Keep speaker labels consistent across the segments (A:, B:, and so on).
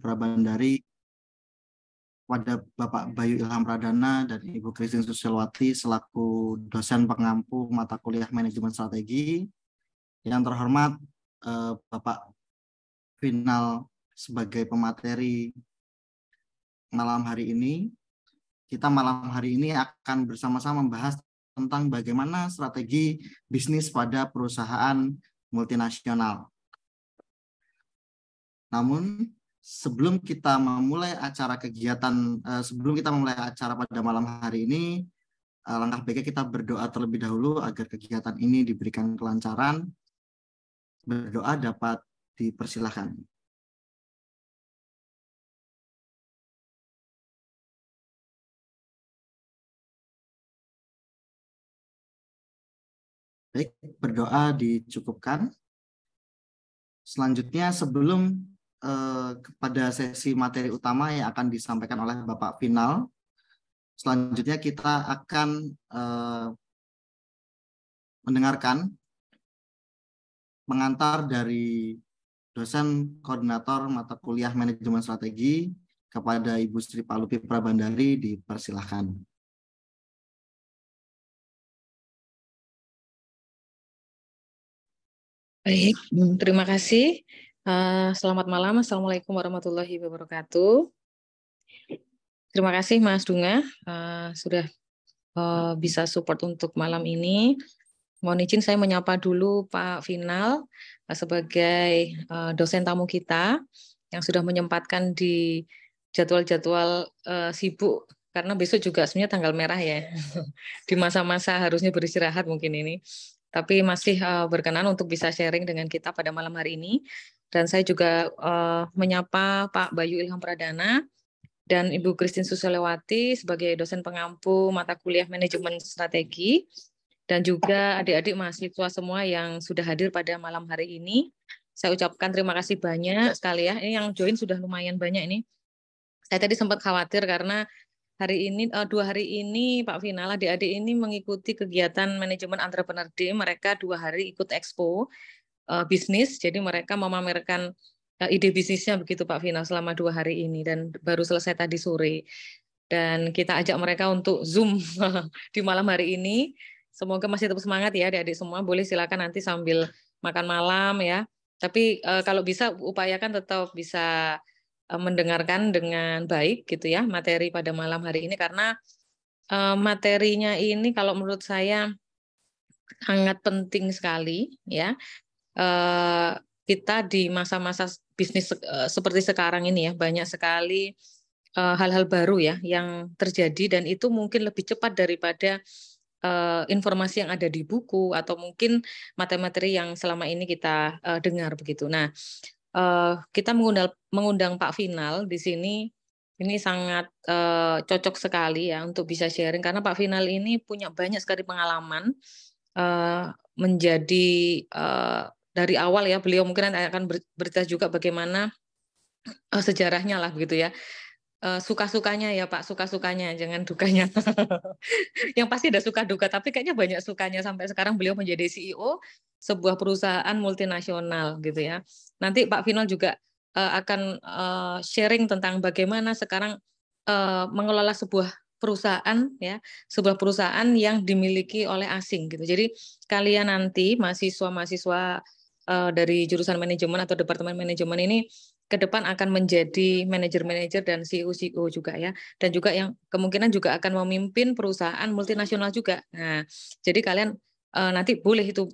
A: Prabandari, kepada Bapak Bayu Ilham Pradana dan Ibu Christine Susilwati selaku dosen pengampu mata kuliah manajemen strategi. Yang terhormat Bapak Final sebagai pemateri malam hari ini. Kita malam hari ini akan bersama-sama membahas tentang bagaimana strategi bisnis pada perusahaan multinasional. Namun sebelum kita memulai acara pada malam hari ini, langkah baiknya kita berdoa terlebih dahulu agar kegiatan ini diberikan kelancaran. Berdoa dapat dipersilahkan. Baik, berdoa dicukupkan. Selanjutnya sebelum kepada sesi materi utama yang akan disampaikan oleh Bapak Final, selanjutnya kita akan mendengarkan pengantar dari dosen koordinator mata kuliah manajemen strategi kepada Ibu Sri Palupi Prabandari, dipersilahkan.
B: Baik, terima kasih. Selamat malam, Assalamualaikum warahmatullahi wabarakatuh. Terima kasih Mas Dunga sudah bisa support untuk malam ini. Mohon izin saya menyapa dulu Pak Final sebagai dosen tamu kita yang sudah menyempatkan di jadwal-jadwal sibuk, karena besok juga sebenarnya tanggal merah ya, di masa-masa harusnya beristirahat mungkin ini. Tapi masih berkenan untuk bisa sharing dengan kita pada malam hari ini. Dan saya juga menyapa Pak Bayu Ilham Pradana dan Ibu Christine Susilwati sebagai dosen pengampu mata kuliah manajemen strategi, dan juga adik-adik mahasiswa semua yang sudah hadir pada malam hari ini. Saya ucapkan terima kasih banyak sekali ya. Ini yang join sudah lumayan banyak ini. Saya tadi sempat khawatir karena hari ini, 2 hari ini Pak Final, adik-adik ini mengikuti kegiatan manajemen entrepreneur day. Mereka 2 hari ikut expo bisnis, jadi mereka memamerkan ide bisnisnya begitu Pak Final selama 2 hari ini, dan baru selesai tadi sore. Dan kita ajak mereka untuk Zoom di malam hari ini. Semoga masih tetap semangat ya adik-adik semua. Boleh silakan nanti sambil makan malam ya. Tapi kalau bisa upayakan tetap bisa mendengarkan dengan baik gitu ya materi pada malam hari ini, karena materinya ini kalau menurut saya sangat penting sekali ya. Kita di masa-masa bisnis seperti sekarang ini ya, banyak sekali hal-hal baru ya yang terjadi, dan itu mungkin lebih cepat daripada informasi yang ada di buku atau mungkin materi-materi yang selama ini kita dengar begitu. Nah, kita mengundang Pak Final di sini. Ini sangat cocok sekali ya untuk bisa sharing, karena Pak Final ini punya banyak sekali pengalaman menjadi dari awal ya. Beliau mungkin akan bercerita juga bagaimana sejarahnya lah begitu ya. Suka-sukanya ya Pak, suka-sukanya, jangan dukanya. Yang pasti ada suka duka, tapi kayaknya banyak sukanya sampai sekarang beliau menjadi CEO sebuah perusahaan multinasional gitu ya. Nanti Pak Final juga akan sharing tentang bagaimana sekarang mengelola sebuah perusahaan ya, sebuah perusahaan yang dimiliki oleh asing gitu. Jadi kalian nanti mahasiswa-mahasiswa dari jurusan manajemen atau departemen manajemen ini ke depan akan menjadi manajer-manajer dan CEO-CEO juga ya, dan juga yang kemungkinan juga akan memimpin perusahaan multinasional juga. Nah, jadi kalian nanti boleh itu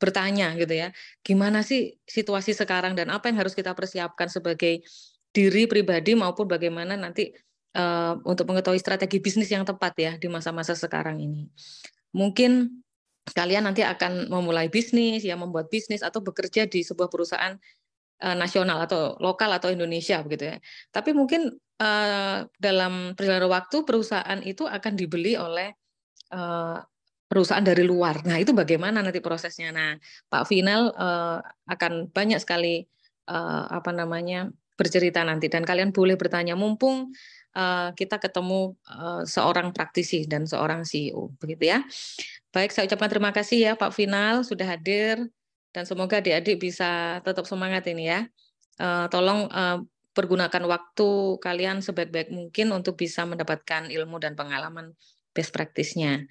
B: bertanya gitu ya, gimana sih situasi sekarang dan apa yang harus kita persiapkan sebagai diri pribadi maupun bagaimana nanti untuk mengetahui strategi bisnis yang tepat ya di masa-masa sekarang ini. Mungkin kalian nanti akan memulai bisnis ya, membuat bisnis atau bekerja di sebuah perusahaan nasional atau lokal atau Indonesia begitu ya. Tapi mungkin dalam perjalanan waktu perusahaan itu akan dibeli oleh perusahaan dari luar. Nah, itu bagaimana nanti prosesnya? Nah, Pak Final akan banyak sekali bercerita nanti, dan kalian boleh bertanya mumpung kita ketemu seorang praktisi dan seorang CEO begitu ya. Baik, saya ucapkan terima kasih ya Pak Final sudah hadir. Dan semoga adik-adik bisa tetap semangat ini ya. Tolong pergunakan waktu kalian sebaik-baik mungkin untuk bisa mendapatkan ilmu dan pengalaman best practice-nya.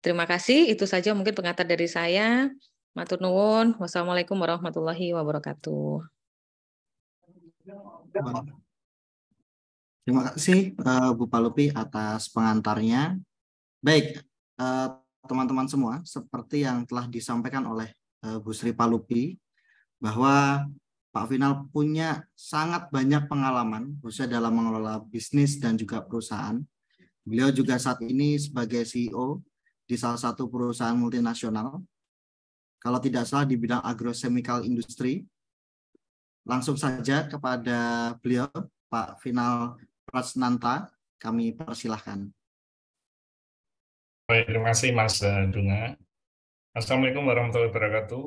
B: Terima kasih, itu saja mungkin pengantar dari saya. Matur nuwun. Wassalamualaikum warahmatullahi wabarakatuh.
A: Terima kasih Bu Palupi atas pengantarnya. Baik, teman-teman semua, seperti yang telah disampaikan oleh Bu Sri Palupi, bahwa Pak Final punya sangat banyak pengalaman, khususnya dalam mengelola bisnis dan juga perusahaan. Beliau juga saat ini sebagai CEO di salah satu perusahaan multinasional, kalau tidak salah di bidang agrochemical industry. Langsung saja kepada beliau, Pak Final Prasnanta, kami persilahkan.
C: Baik, terima kasih Mas Dunga. Assalamualaikum warahmatullahi wabarakatuh.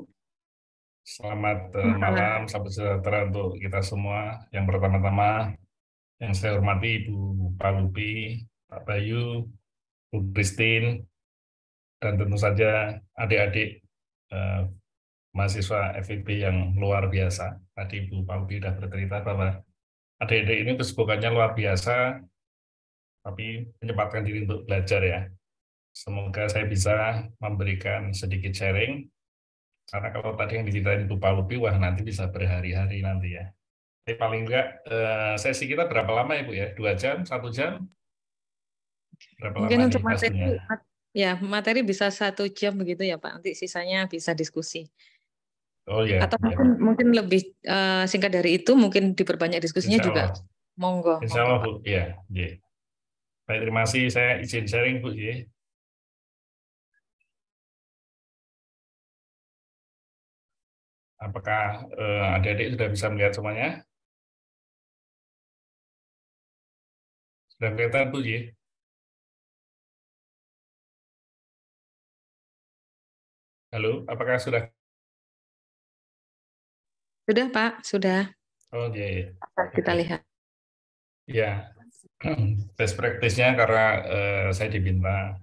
C: Selamat malam, salam sejahtera untuk kita semua. Yang pertama-tama, yang saya hormati Ibu Palupi, Pak Bayu, Bu Christine, dan tentu saja adik-adik mahasiswa FIB yang luar biasa. Tadi Bu Palupi sudah bercerita bahwa adik-adik ini kesibukannya luar biasa, tapi menyempatkan diri untuk belajar ya. Semoga saya bisa memberikan sedikit sharing, karena kalau tadi yang diceritain Bu Palupi, wah nanti bisa berhari-hari nanti ya. Tapi paling enggak, sesi kita berapa lama ya Bu ya? 2 jam, 1 jam? Berapa
B: Mungkin
C: lama
B: untuk
C: nih Mas Dunya?
B: materi bisa 1 jam begitu ya Pak, nanti sisanya bisa diskusi.
C: Oh ya.
B: Atau mungkin lebih singkat dari itu, mungkin diperbanyak diskusinya juga. Monggo.
C: Insya Allah Bu, ya. Baik, terima kasih. Saya izin sharing Bu ya. Apakah adik-adik sudah bisa melihat semuanya? Sudah kelihatan Bu ya? Halo, apakah sudah?
B: Sudah Pak, sudah.
C: Oh iya.
B: Kita lihat.
C: Ya, best practice-nya karena saya diminta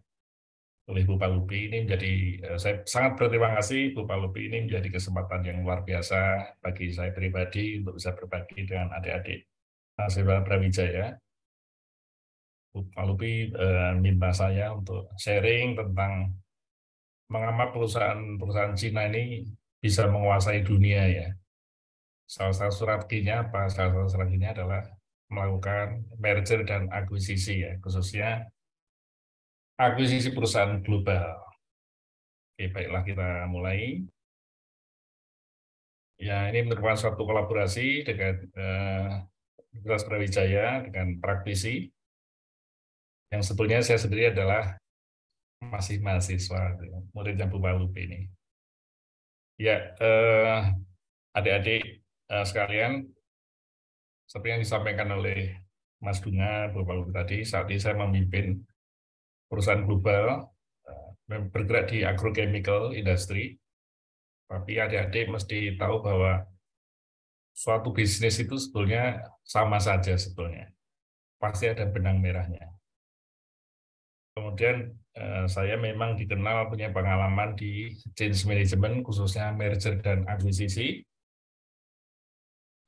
C: oleh Bu Palupi ini menjadi, saya sangat berterima kasih Bu Palupi, ini menjadi kesempatan yang luar biasa bagi saya pribadi untuk bisa berbagi dengan adik-adik mahasiswa Brawijaya. Bu Palupi minta saya untuk sharing tentang mengapa perusahaan Cina ini bisa menguasai dunia ya. Salah satu strateginya apa? Salah satu strateginya adalah melakukan merger dan akuisisi ya, khususnya akuisisi perusahaan global. Oke, baiklah kita mulai. Ya, ini merupakan suatu kolaborasi dengan Universitas Brawijaya dengan praktisi yang sebetulnya saya sendiri adalah masih mahasiswa, muridnya Bu Palupi ini. Ya, adik-adik sekalian, seperti yang disampaikan oleh Mas Dunga, Bu Palupi tadi, saat ini saya memimpin perusahaan global bergerak di agrochemical industry. Tapi adik-adik mesti tahu bahwa suatu bisnis itu sebetulnya sama saja sebetulnya. Pasti ada benang merahnya. Kemudian saya memang dikenal punya pengalaman di change management, khususnya merger dan akuisisi.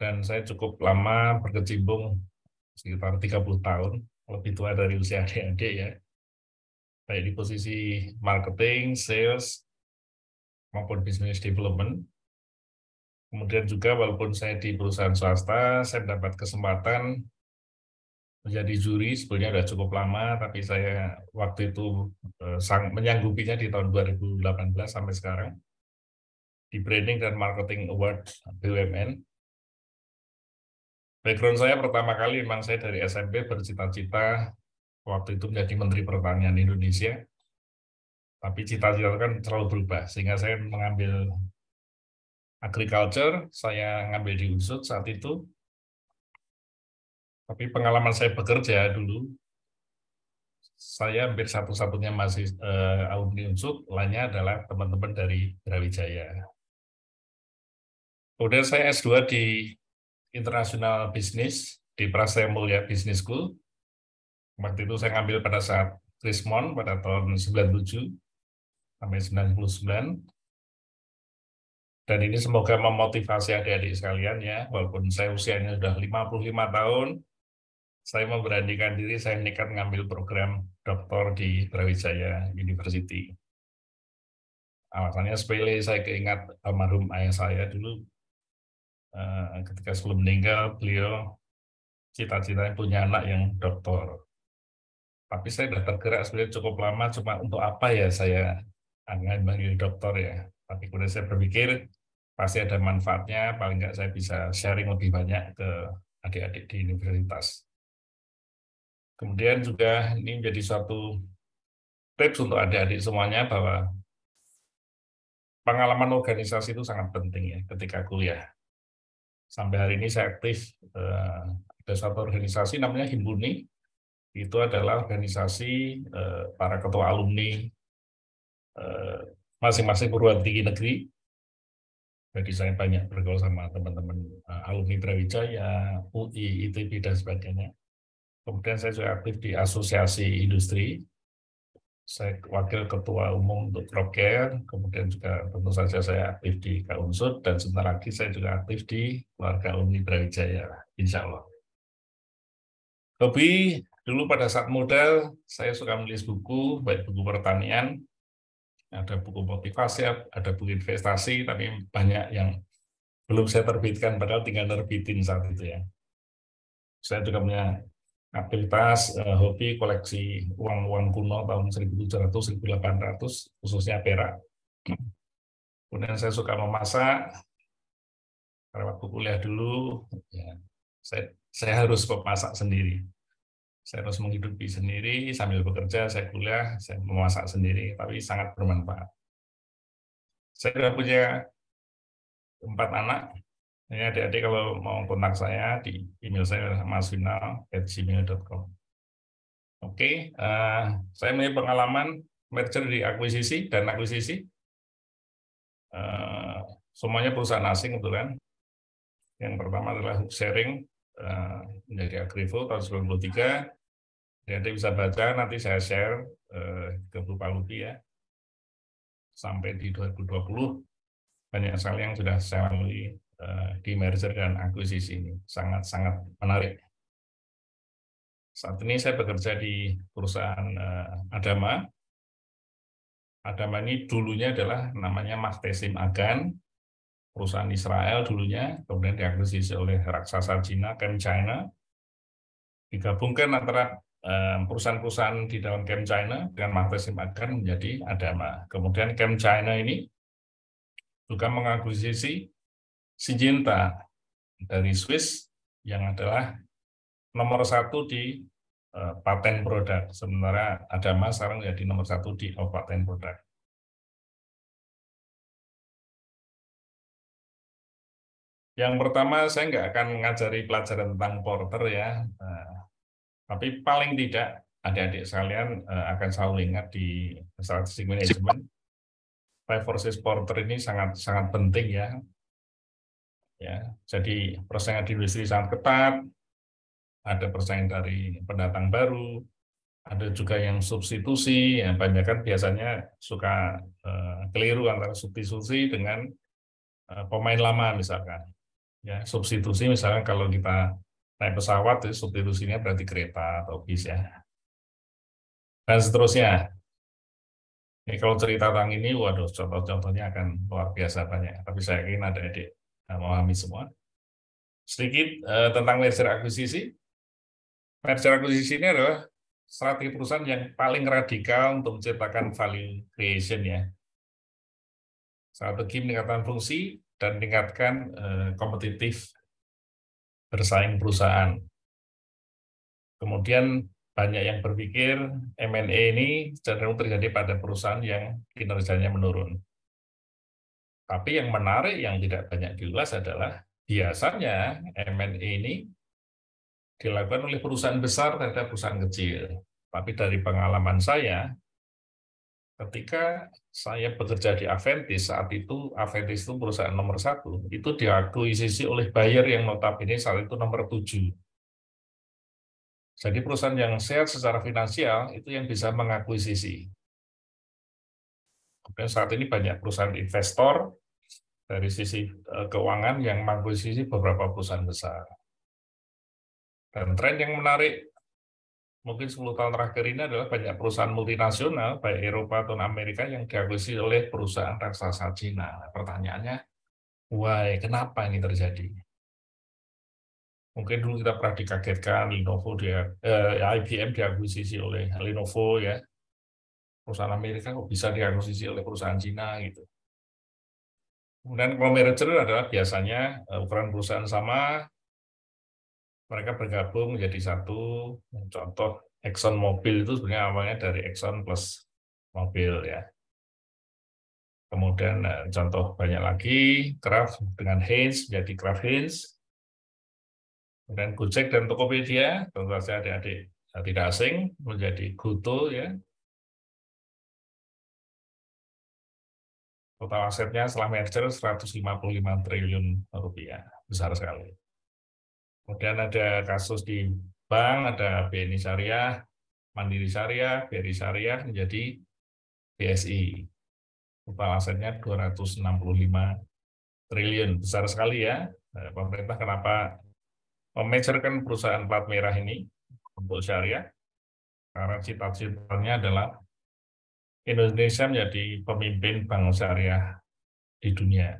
C: Dan saya cukup lama berkecimpung, sekitar 30 tahun, lebih tua dari usia adik-adik ya. Baik di posisi marketing, sales, maupun business development. Kemudian juga walaupun saya di perusahaan swasta, saya mendapat kesempatan menjadi juri, sebetulnya sudah cukup lama, tapi saya waktu itu menyanggupinya di tahun 2018 sampai sekarang, di Branding dan Marketing Award BUMN. Background saya pertama kali memang saya dari SMP bercita-cita waktu itu menjadi Menteri Pertanian Indonesia, tapi cita-cita kan selalu berubah, sehingga saya mengambil agriculture, saya ngambil di UNSUD saat itu. Tapi pengalaman saya bekerja dulu, saya hampir satu-satunya masih alumni UNSUD, lainnya adalah teman-teman dari Brawijaya. Kemudian saya S2 di International Business, di Prasetya Mulia Business School. Waktu itu saya ngambil pada saat Krismon pada tahun 97 sampai 99. Dan ini semoga memotivasi adik-adik sekalian ya, walaupun saya usianya sudah 55 tahun, saya memberanikan diri, saya nekat ngambil program doktor di Brawijaya University. Alasannya sepele, saya keingat almarhum ayah saya dulu, ketika sebelum meninggal, beliau cita-citanya punya anak yang doktor. Tapi saya sudah tergerak sebenarnya cukup lama, cuma untuk apa ya saya akan manggil dokter ya. Tapi kemudian saya berpikir, pasti ada manfaatnya, paling nggak saya bisa sharing lebih banyak ke adik-adik di universitas. Kemudian juga ini menjadi suatu tips untuk adik-adik semuanya bahwa pengalaman organisasi itu sangat penting ya ketika kuliah. Sampai hari ini saya aktif, ada satu organisasi namanya Himpuni, itu adalah organisasi para ketua alumni masing-masing perguruan tinggi negeri. Jadi saya banyak bergaul sama teman-teman alumni Brawijaya, UI, ITB, dan sebagainya. Kemudian saya juga aktif di asosiasi industri. Saya wakil ketua umum untuk ProCare, kemudian juga tentu saja saya aktif di Kaunsud, dan sebentar lagi saya juga aktif di keluarga alumni Brawijaya, insya Allah. Hobi, dulu pada saat muda, saya suka menulis buku, baik buku pertanian, ada buku motivasi, ada buku investasi, tapi banyak yang belum saya terbitkan, padahal tinggal terbitin saat itu ya. Saya juga punya aktivitas hobi koleksi uang-uang kuno tahun 1700-1800, khususnya perak. Kemudian saya suka memasak, karena waktu kuliah dulu, ya, saya harus memasak sendiri. Saya harus menghidupi sendiri, sambil bekerja, saya kuliah, saya memasak sendiri, tapi sangat bermanfaat. Saya sudah punya 4 anak. Ini adik-adik kalau mau kontak saya di email saya masvinal@gmail.com. Oke, saya punya pengalaman merger di akuisisi dan akuisisi. Semuanya perusahaan asing kebetulan. Yang pertama adalah Hook Sharing, menjadi Agrivo tahun 1993. Jadi bisa baca, nanti saya share ke Bu Palupi ya. Sampai di 2020, banyak sekali yang sudah saya lalui di merger dan akuisisi ini. Sangat-sangat menarik. Saat ini saya bekerja di perusahaan Adama. Adama ini dulunya adalah namanya Mahtesim Agan, perusahaan Israel dulunya, kemudian diakuisisi oleh raksasa Cina, ChemChina. Digabungkan antara perusahaan-perusahaan di dalam ChemChina dengan Mahtesim Agan menjadi Adama. Kemudian ChemChina ini juga mengakuisisi Syngenta dari Swiss yang adalah nomor 1 di paten produk. Sementara Adama sekarang menjadi nomor 1 di paten produk. Yang pertama, saya nggak akan mengajari pelajaran tentang porter ya. Tapi paling tidak adik-adik sekalian akan selalu ingat di strategic management, 5 forces porter ini sangat penting ya. Jadi persaingan di industri sangat ketat, ada persaingan dari pendatang baru, ada juga yang substitusi, yang banyak kan biasanya suka keliru antara substitusi dengan pemain lama misalkan. Ya, substitusi misalkan kalau kita naik pesawat, substitusinya berarti kereta atau bis ya. Dan seterusnya. Ini kalau cerita tentang ini, waduh, contoh-contohnya akan luar biasa banyak. Tapi saya yakin ada adik memahami semua. Sedikit tentang merger akuisisi. Merger akuisisi ini adalah strategi perusahaan yang paling radikal untuk menciptakan value creation ya. Strategi meningkatkan fungsi dan meningkatkan kompetitif bersaing perusahaan. Kemudian banyak yang berpikir M&A ini cenderung terjadi pada perusahaan yang kinerjanya menurun. Tapi yang menarik yang tidak banyak diulas adalah biasanya M&A ini dilakukan oleh perusahaan besar terhadap perusahaan kecil. Tapi dari pengalaman saya, ketika saya bekerja di Aventis, saat itu Aventis itu perusahaan nomor 1, itu diakuisisi oleh buyer yang notabene saat itu nomor 7. Jadi perusahaan yang sehat secara finansial itu yang bisa mengakuisisi. Kemudian saat ini banyak perusahaan investor dari sisi keuangan yang mengakuisisi beberapa perusahaan besar. Dan tren yang menarik mungkin 10 tahun terakhir ini adalah banyak perusahaan multinasional, baik Eropa atau Amerika, yang diakuisisi oleh perusahaan raksasa Cina. Pertanyaannya, why, kenapa ini terjadi? Mungkin dulu kita pernah dikagetkan, IBM diakuisisi oleh Lenovo, ya. Perusahaan Amerika kok bisa diakuisisi oleh perusahaan Cina, gitu. Kemudian kalau merger adalah biasanya ukuran perusahaan sama, mereka bergabung menjadi satu. Contoh Exxon Mobil itu sebenarnya awalnya dari Exxon plus Mobil, ya. Kemudian contoh banyak lagi, Kraft dengan Heinz menjadi Kraft Heinz. Kemudian Gojek dan Tokopedia, tentu saja adik-adik tidak asing, menjadi Goto, ya. Total asetnya setelah merger 155 triliun rupiah, besar sekali. Kemudian ada kasus di bank, ada BNI Syariah, Mandiri Syariah, BRI Syariah menjadi BSI. Total asetnya 265 triliun, besar sekali, ya. Pemerintah kenapa memergerkan perusahaan plat merah ini untuk syariah? Karena cita-citanya adalah Indonesia menjadi pemimpin bank syariah di dunia.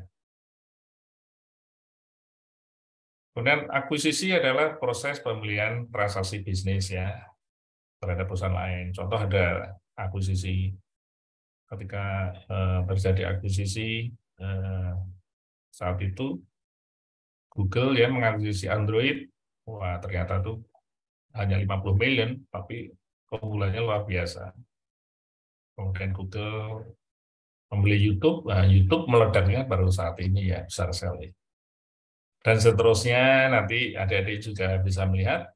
C: Kemudian akuisisi adalah proses pembelian transaksi bisnis, ya, terhadap perusahaan lain. Contoh ada akuisisi ketika terjadi akuisisi saat itu Google, ya, mengakuisisi Android. Wah, ternyata tuh hanya 50 million, tapi keunggulannya luar biasa. Kemudian Google membeli YouTube, nah, YouTube meledaknya baru saat ini, ya, besar sekali. Dan seterusnya, nanti adik-adik juga bisa melihat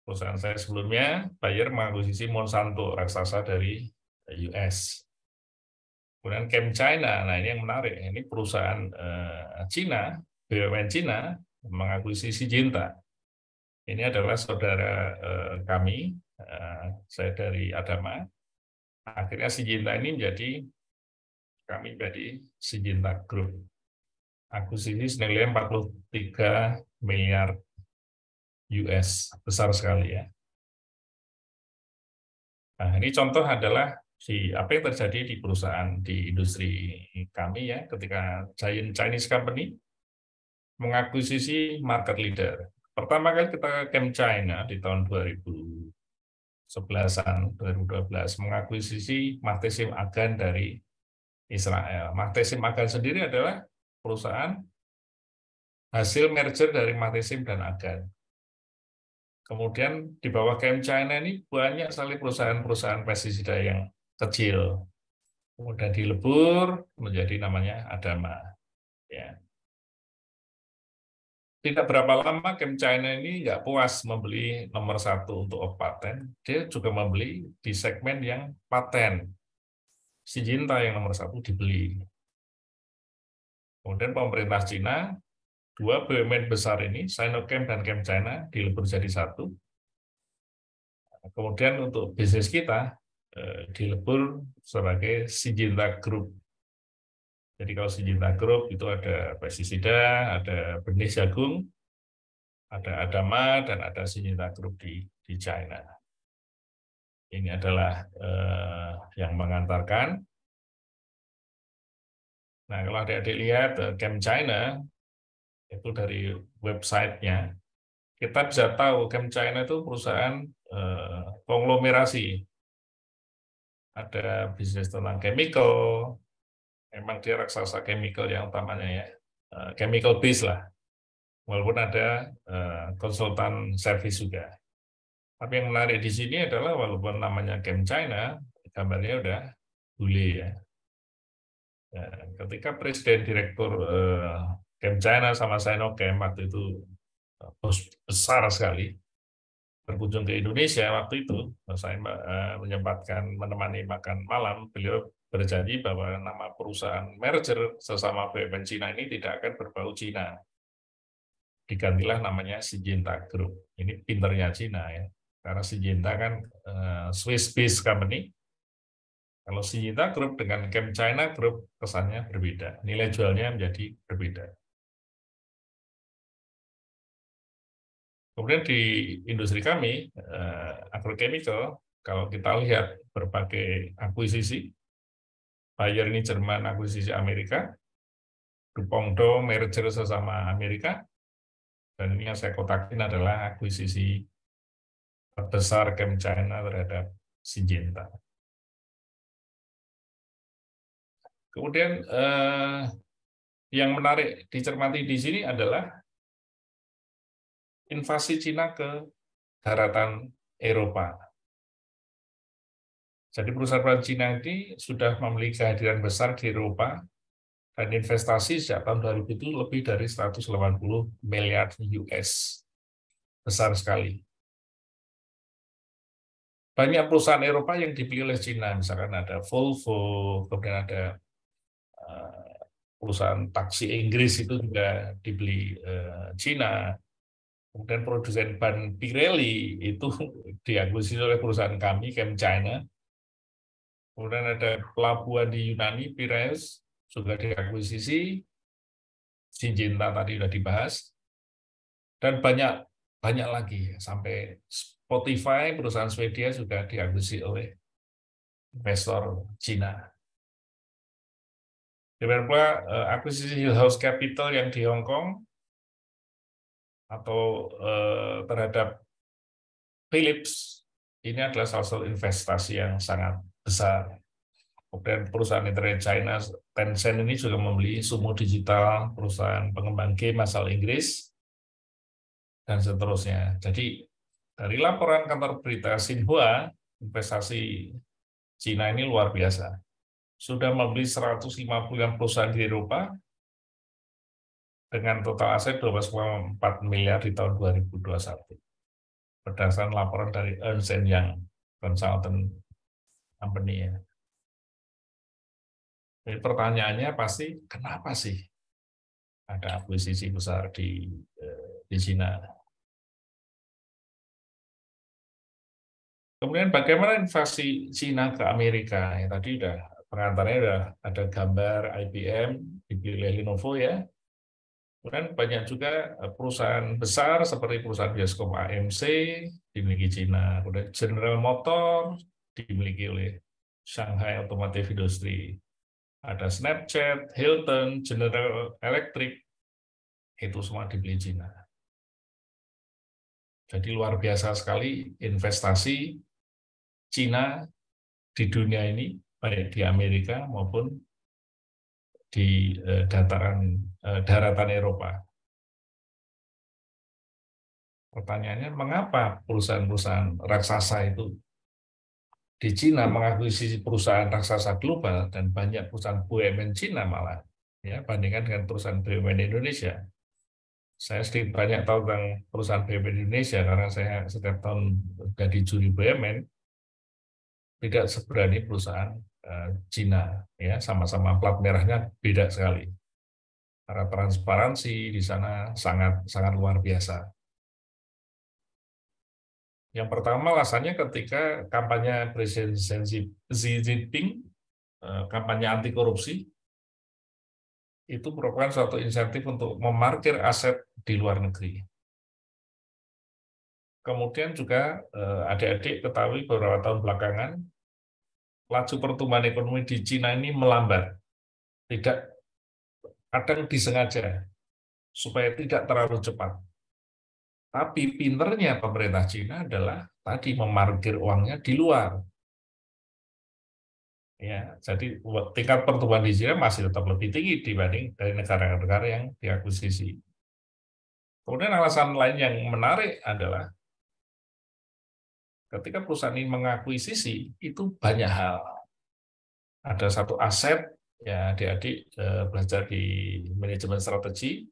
C: perusahaan saya sebelumnya, Bayer mengakuisisi Monsanto, raksasa dari US. Kemudian ChemChina, nah ini yang menarik, ini perusahaan Cina, BUMN Cina, mengakuisisi Syngenta. Ini adalah saudara kami, saya dari Adama. Akhirnya Syngenta ini kami menjadi Syngenta Group. Akuisisi senilai 43 miliar US, besar sekali, ya. Nah, ini contoh adalah apa yang terjadi di perusahaan di industri kami, ya, ketika giant Chinese company mengakuisisi market leader. Pertama kali kita ChemChina di tahun 2011-an, 2012 mengakuisisi Mahtesim Agan dari Israel. Mahtesim Agan sendiri adalah perusahaan hasil merger dari Mahtesim dan Agan. Kemudian di bawah ChemChina ini banyak sekali perusahaan-perusahaan pestisida yang kecil. Kemudian dilebur menjadi namanya Adama, ya. Tidak berapa lama ChemChina ini nggak puas membeli nomor 1 untuk paten, dia juga membeli di segmen yang paten. Syngenta yang nomor 1 dibeli. Kemudian pemerintah Cina, 2 BUMN besar ini, Sinochem dan ChemChina, dilebur jadi 1. Kemudian untuk bisnis kita, dilebur sebagai Syngenta Group. Jadi kalau Syngenta Group itu ada pestisida, ada benih jagung, ada Adama, dan ada Syngenta Group di China. Ini adalah yang mengantarkan. Nah, kalau adik-adik lihat ChemChina, itu dari websitenya, kita bisa tahu ChemChina itu perusahaan konglomerasi. Ada bisnis tentang chemical, memang dia raksasa chemical yang utamanya, ya, chemical base lah, walaupun ada konsultan service juga. Tapi yang menarik di sini adalah walaupun namanya ChemChina, gambarnya udah bule, ya. Ketika Presiden Direktur ChemChina sama Sinochem waktu itu bos besar sekali berkunjung ke Indonesia waktu itu, saya menyempatkan menemani makan malam, beliau berjanji bahwa nama perusahaan merger sesama BUMN Cina ini tidak akan berbau Cina. Digantilah namanya Syngenta Group. Ini pinternya Cina, ya. Karena Syngenta kan Swiss-based company, Kalau Syngenta Group dengan ChemChina Group kesannya berbeda, nilai jualnya menjadi berbeda. Kemudian di industri kami, agrochemical, kalau kita lihat berbagai akuisisi, Bayer ini Jerman akuisisi Amerika, DuPont merger sesama Amerika, dan ini yang saya kotakin adalah akuisisi terbesar ChemChina terhadap Syngenta. Kemudian yang menarik dicermati di sini adalah invasi Cina ke daratan Eropa. Jadi perusahaan Cina ini sudah memiliki kehadiran besar di Eropa dan investasi sejak tahun 2000 itu lebih dari 180 miliar US. Besar sekali. Banyak perusahaan Eropa yang dibeli oleh Cina, misalkan ada Volvo, kemudian ada perusahaan taksi Inggris itu juga dibeli Cina, kemudian produsen ban Pirelli itu diakuisisi oleh perusahaan kami, ChemChina, kemudian ada pelabuhan di Yunani, Piraeus, juga diakuisisi, Syngenta tadi sudah dibahas, dan banyak lagi, sampai Spotify, perusahaan Swedia juga diakuisisi oleh investor Cina. Demikian pula akuisisi Hill House Capital yang di Hong Kong atau terhadap Philips, ini adalah salah satu investasi yang sangat besar. Kemudian perusahaan internet China, Tencent ini juga membeli Sumo Digital, perusahaan pengembang game asal Inggris, dan seterusnya. Jadi dari laporan kantor berita Xinhua, investasi Cina ini luar biasa. Sudah membeli 150 perusahaan di Eropa dengan total aset 12,4 miliar di tahun 2021. Berdasarkan laporan dari Ernst & Young Consultant Company. Jadi pertanyaannya pasti, kenapa sih ada akuisisi besar di Cina? Kemudian bagaimana invasi Cina ke Amerika? Ya, tadi pengantarnya udah ada gambar IBM, dipilih Lenovo ya. Kemudian banyak juga perusahaan besar seperti perusahaan bioskop AMC dimiliki Cina. Kemudian General Motors dimiliki oleh Shanghai Automotive Industry. Ada Snapchat, Hilton, General Electric, itu semua dibeli Cina. Jadi luar biasa sekali investasi Cina di dunia ini, baik di Amerika maupun di daratan Eropa. Pertanyaannya, mengapa perusahaan-perusahaan raksasa itu di Cina mengakuisisi perusahaan raksasa global dan banyak perusahaan BUMN Cina malah, ya, bandingkan dengan perusahaan BUMN Indonesia. Saya sedikit banyak tahu tentang perusahaan BUMN Indonesia karena saya setiap tahun jadi juri BUMN, tidak seberani perusahaan Cina, ya, sama-sama plat merahnya beda sekali. Karena transparansi di sana sangat luar biasa. Yang pertama alasannya ketika kampanye Presiden Xi Jinping, kampanye anti korupsi, itu merupakan suatu insentif untuk memarkir aset di luar negeri. Kemudian juga adik-adik ketahui beberapa tahun belakangan, laju pertumbuhan ekonomi di Cina ini melambat. Kadang disengaja, supaya tidak terlalu cepat. Tapi pinternya pemerintah Cina adalah tadi memarkir uangnya di luar. Ya, jadi tingkat pertumbuhan di Cina masih tetap lebih tinggi dibanding dari negara-negara yang diakuisisi. Kemudian alasan lain yang menarik adalah ketika perusahaan ini mengakuisisi itu banyak hal. Ada satu aset, ya adik-adik belajar di manajemen strategi.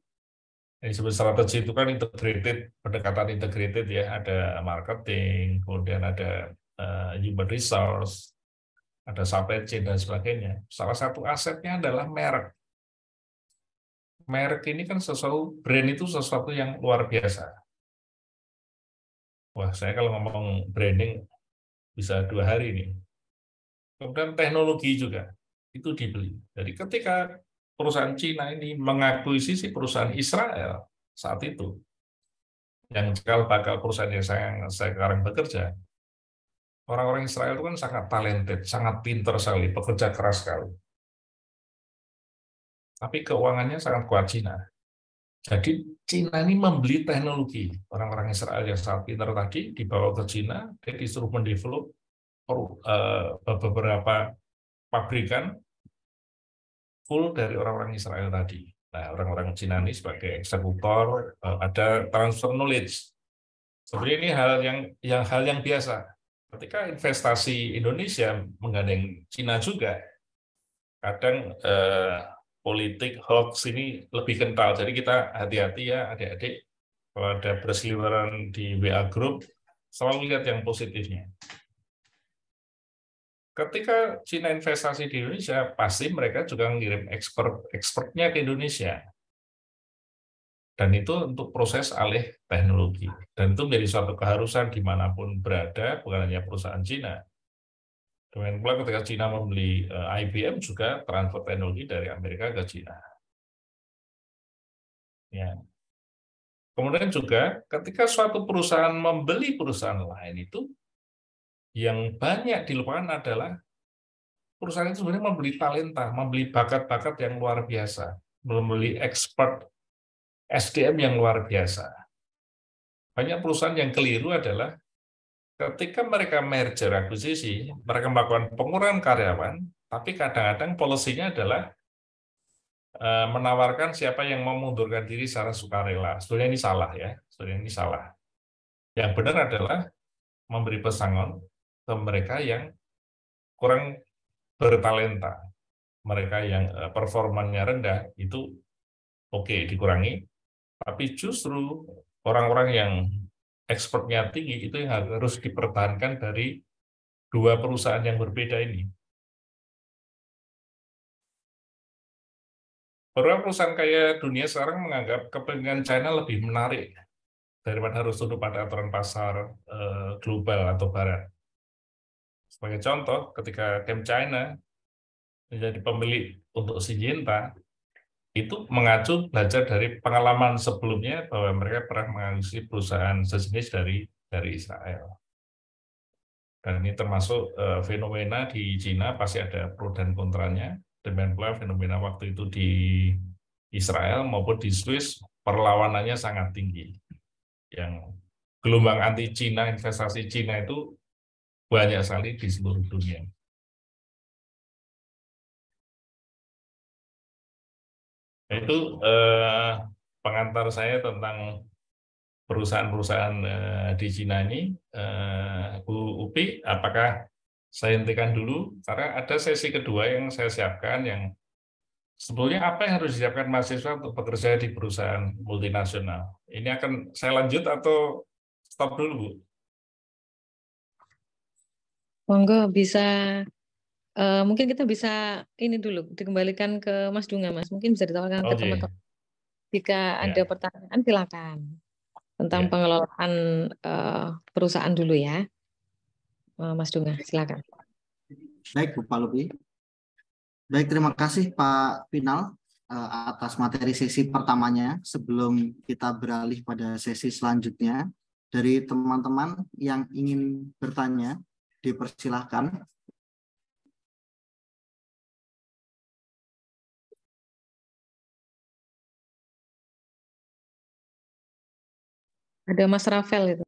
C: Manajemen strategi itu kan integrated, pendekatan integrated ya, ada marketing, kemudian ada human resource, ada supply chain dan sebagainya. Salah satu asetnya adalah merek. Merek ini kan brand itu sesuatu yang luar biasa. Wah, saya kalau ngomong branding bisa 2 hari nih. Kemudian teknologi juga itu dibeli. Jadi ketika perusahaan Cina ini mengakuisisi perusahaan Israel saat itu, yang cikal bakal perusahaan yang saya sekarang bekerja, orang-orang Israel itu kan sangat talented, sangat pintar sekali, bekerja keras sekali. Tapi keuangannya sangat kuat Cina. Jadi Cina ini membeli teknologi. Orang-orang Israel yang sangat pintar tadi dibawa ke Cina, dia disuruh mendevelop beberapa pabrikan full dari orang-orang Israel tadi. Nah, orang-orang Cina ini sebagai eksekutor, ada transfer knowledge. Sebenarnya ini hal yang biasa. Ketika investasi Indonesia menggandeng Cina juga, kadang politik hoax ini lebih kental. Jadi kita hati-hati ya adik-adik, kalau ada berseliweran di WA Group, selalu lihat yang positifnya. Ketika Cina investasi di Indonesia, pasti mereka juga mengirim expertnya ke Indonesia. Dan itu untuk proses alih teknologi. Dan itu menjadi suatu keharusan dimanapun berada, bukan hanya perusahaan Cina. Demikian pula ketika Cina membeli IBM juga transfer teknologi dari Amerika ke Cina. Ya. Kemudian juga ketika suatu perusahaan membeli perusahaan lain itu, yang banyak dilupakan adalah perusahaan itu sebenarnya membeli talenta, membeli bakat-bakat yang luar biasa, membeli expert SDM yang luar biasa. Banyak perusahaan yang keliru adalah ketika mereka merger akuisisi, mereka melakukan pengurangan karyawan, tapi kadang-kadang polisinya adalah menawarkan siapa yang mau mengundurkan diri secara sukarela. Sebenarnya ini salah ya, sebenarnya ini salah. Yang benar adalah memberi pesangon ke mereka yang kurang bertalenta, mereka yang performanya rendah itu oke, dikurangi, tapi justru orang-orang yang expertnya tinggi itu yang harus dipertahankan dari dua perusahaan yang berbeda ini. Beberapa perusahaan kaya dunia sekarang menganggap kepentingan China lebih menarik daripada harus tunduk pada aturan pasar global atau barat. Sebagai contoh, ketika ChemChina menjadi pemilik untuk Syngenta, itu mengacu belajar dari pengalaman sebelumnya bahwa mereka pernah mengakuisisi perusahaan sejenis dari Israel. Dan ini termasuk fenomena di Cina, pasti ada pro dan kontranya. Demikian pula fenomena waktu itu di Israel maupun di Swiss, perlawanannya sangat tinggi. Yang gelombang anti Cina, investasi Cina itu banyak sekali di seluruh dunia. Itu pengantar saya tentang perusahaan-perusahaan di Cina ini. Bu Upi, apakah saya hentikan dulu? Karena ada sesi kedua yang saya siapkan, yang sebetulnya apa yang harus disiapkan mahasiswa untuk bekerja di perusahaan multinasional. Ini akan saya lanjut atau stop dulu, Bu?
B: Monggo bisa, mungkin kita bisa ini dulu, dikembalikan ke Mas Dunga, Mas. Mungkin bisa ditawarkan ke teman-teman. Jika ada pertanyaan, silakan. Tentang pengelolaan perusahaan dulu ya. Mas Dunga, silakan.
A: Baik, Bu Palupi. Baik, terima kasih Pak Final atas materi sesi pertamanya. Sebelum kita beralih pada sesi selanjutnya, dari teman-teman yang ingin bertanya, dipersilahkan.
B: Ada Mas Rafael itu.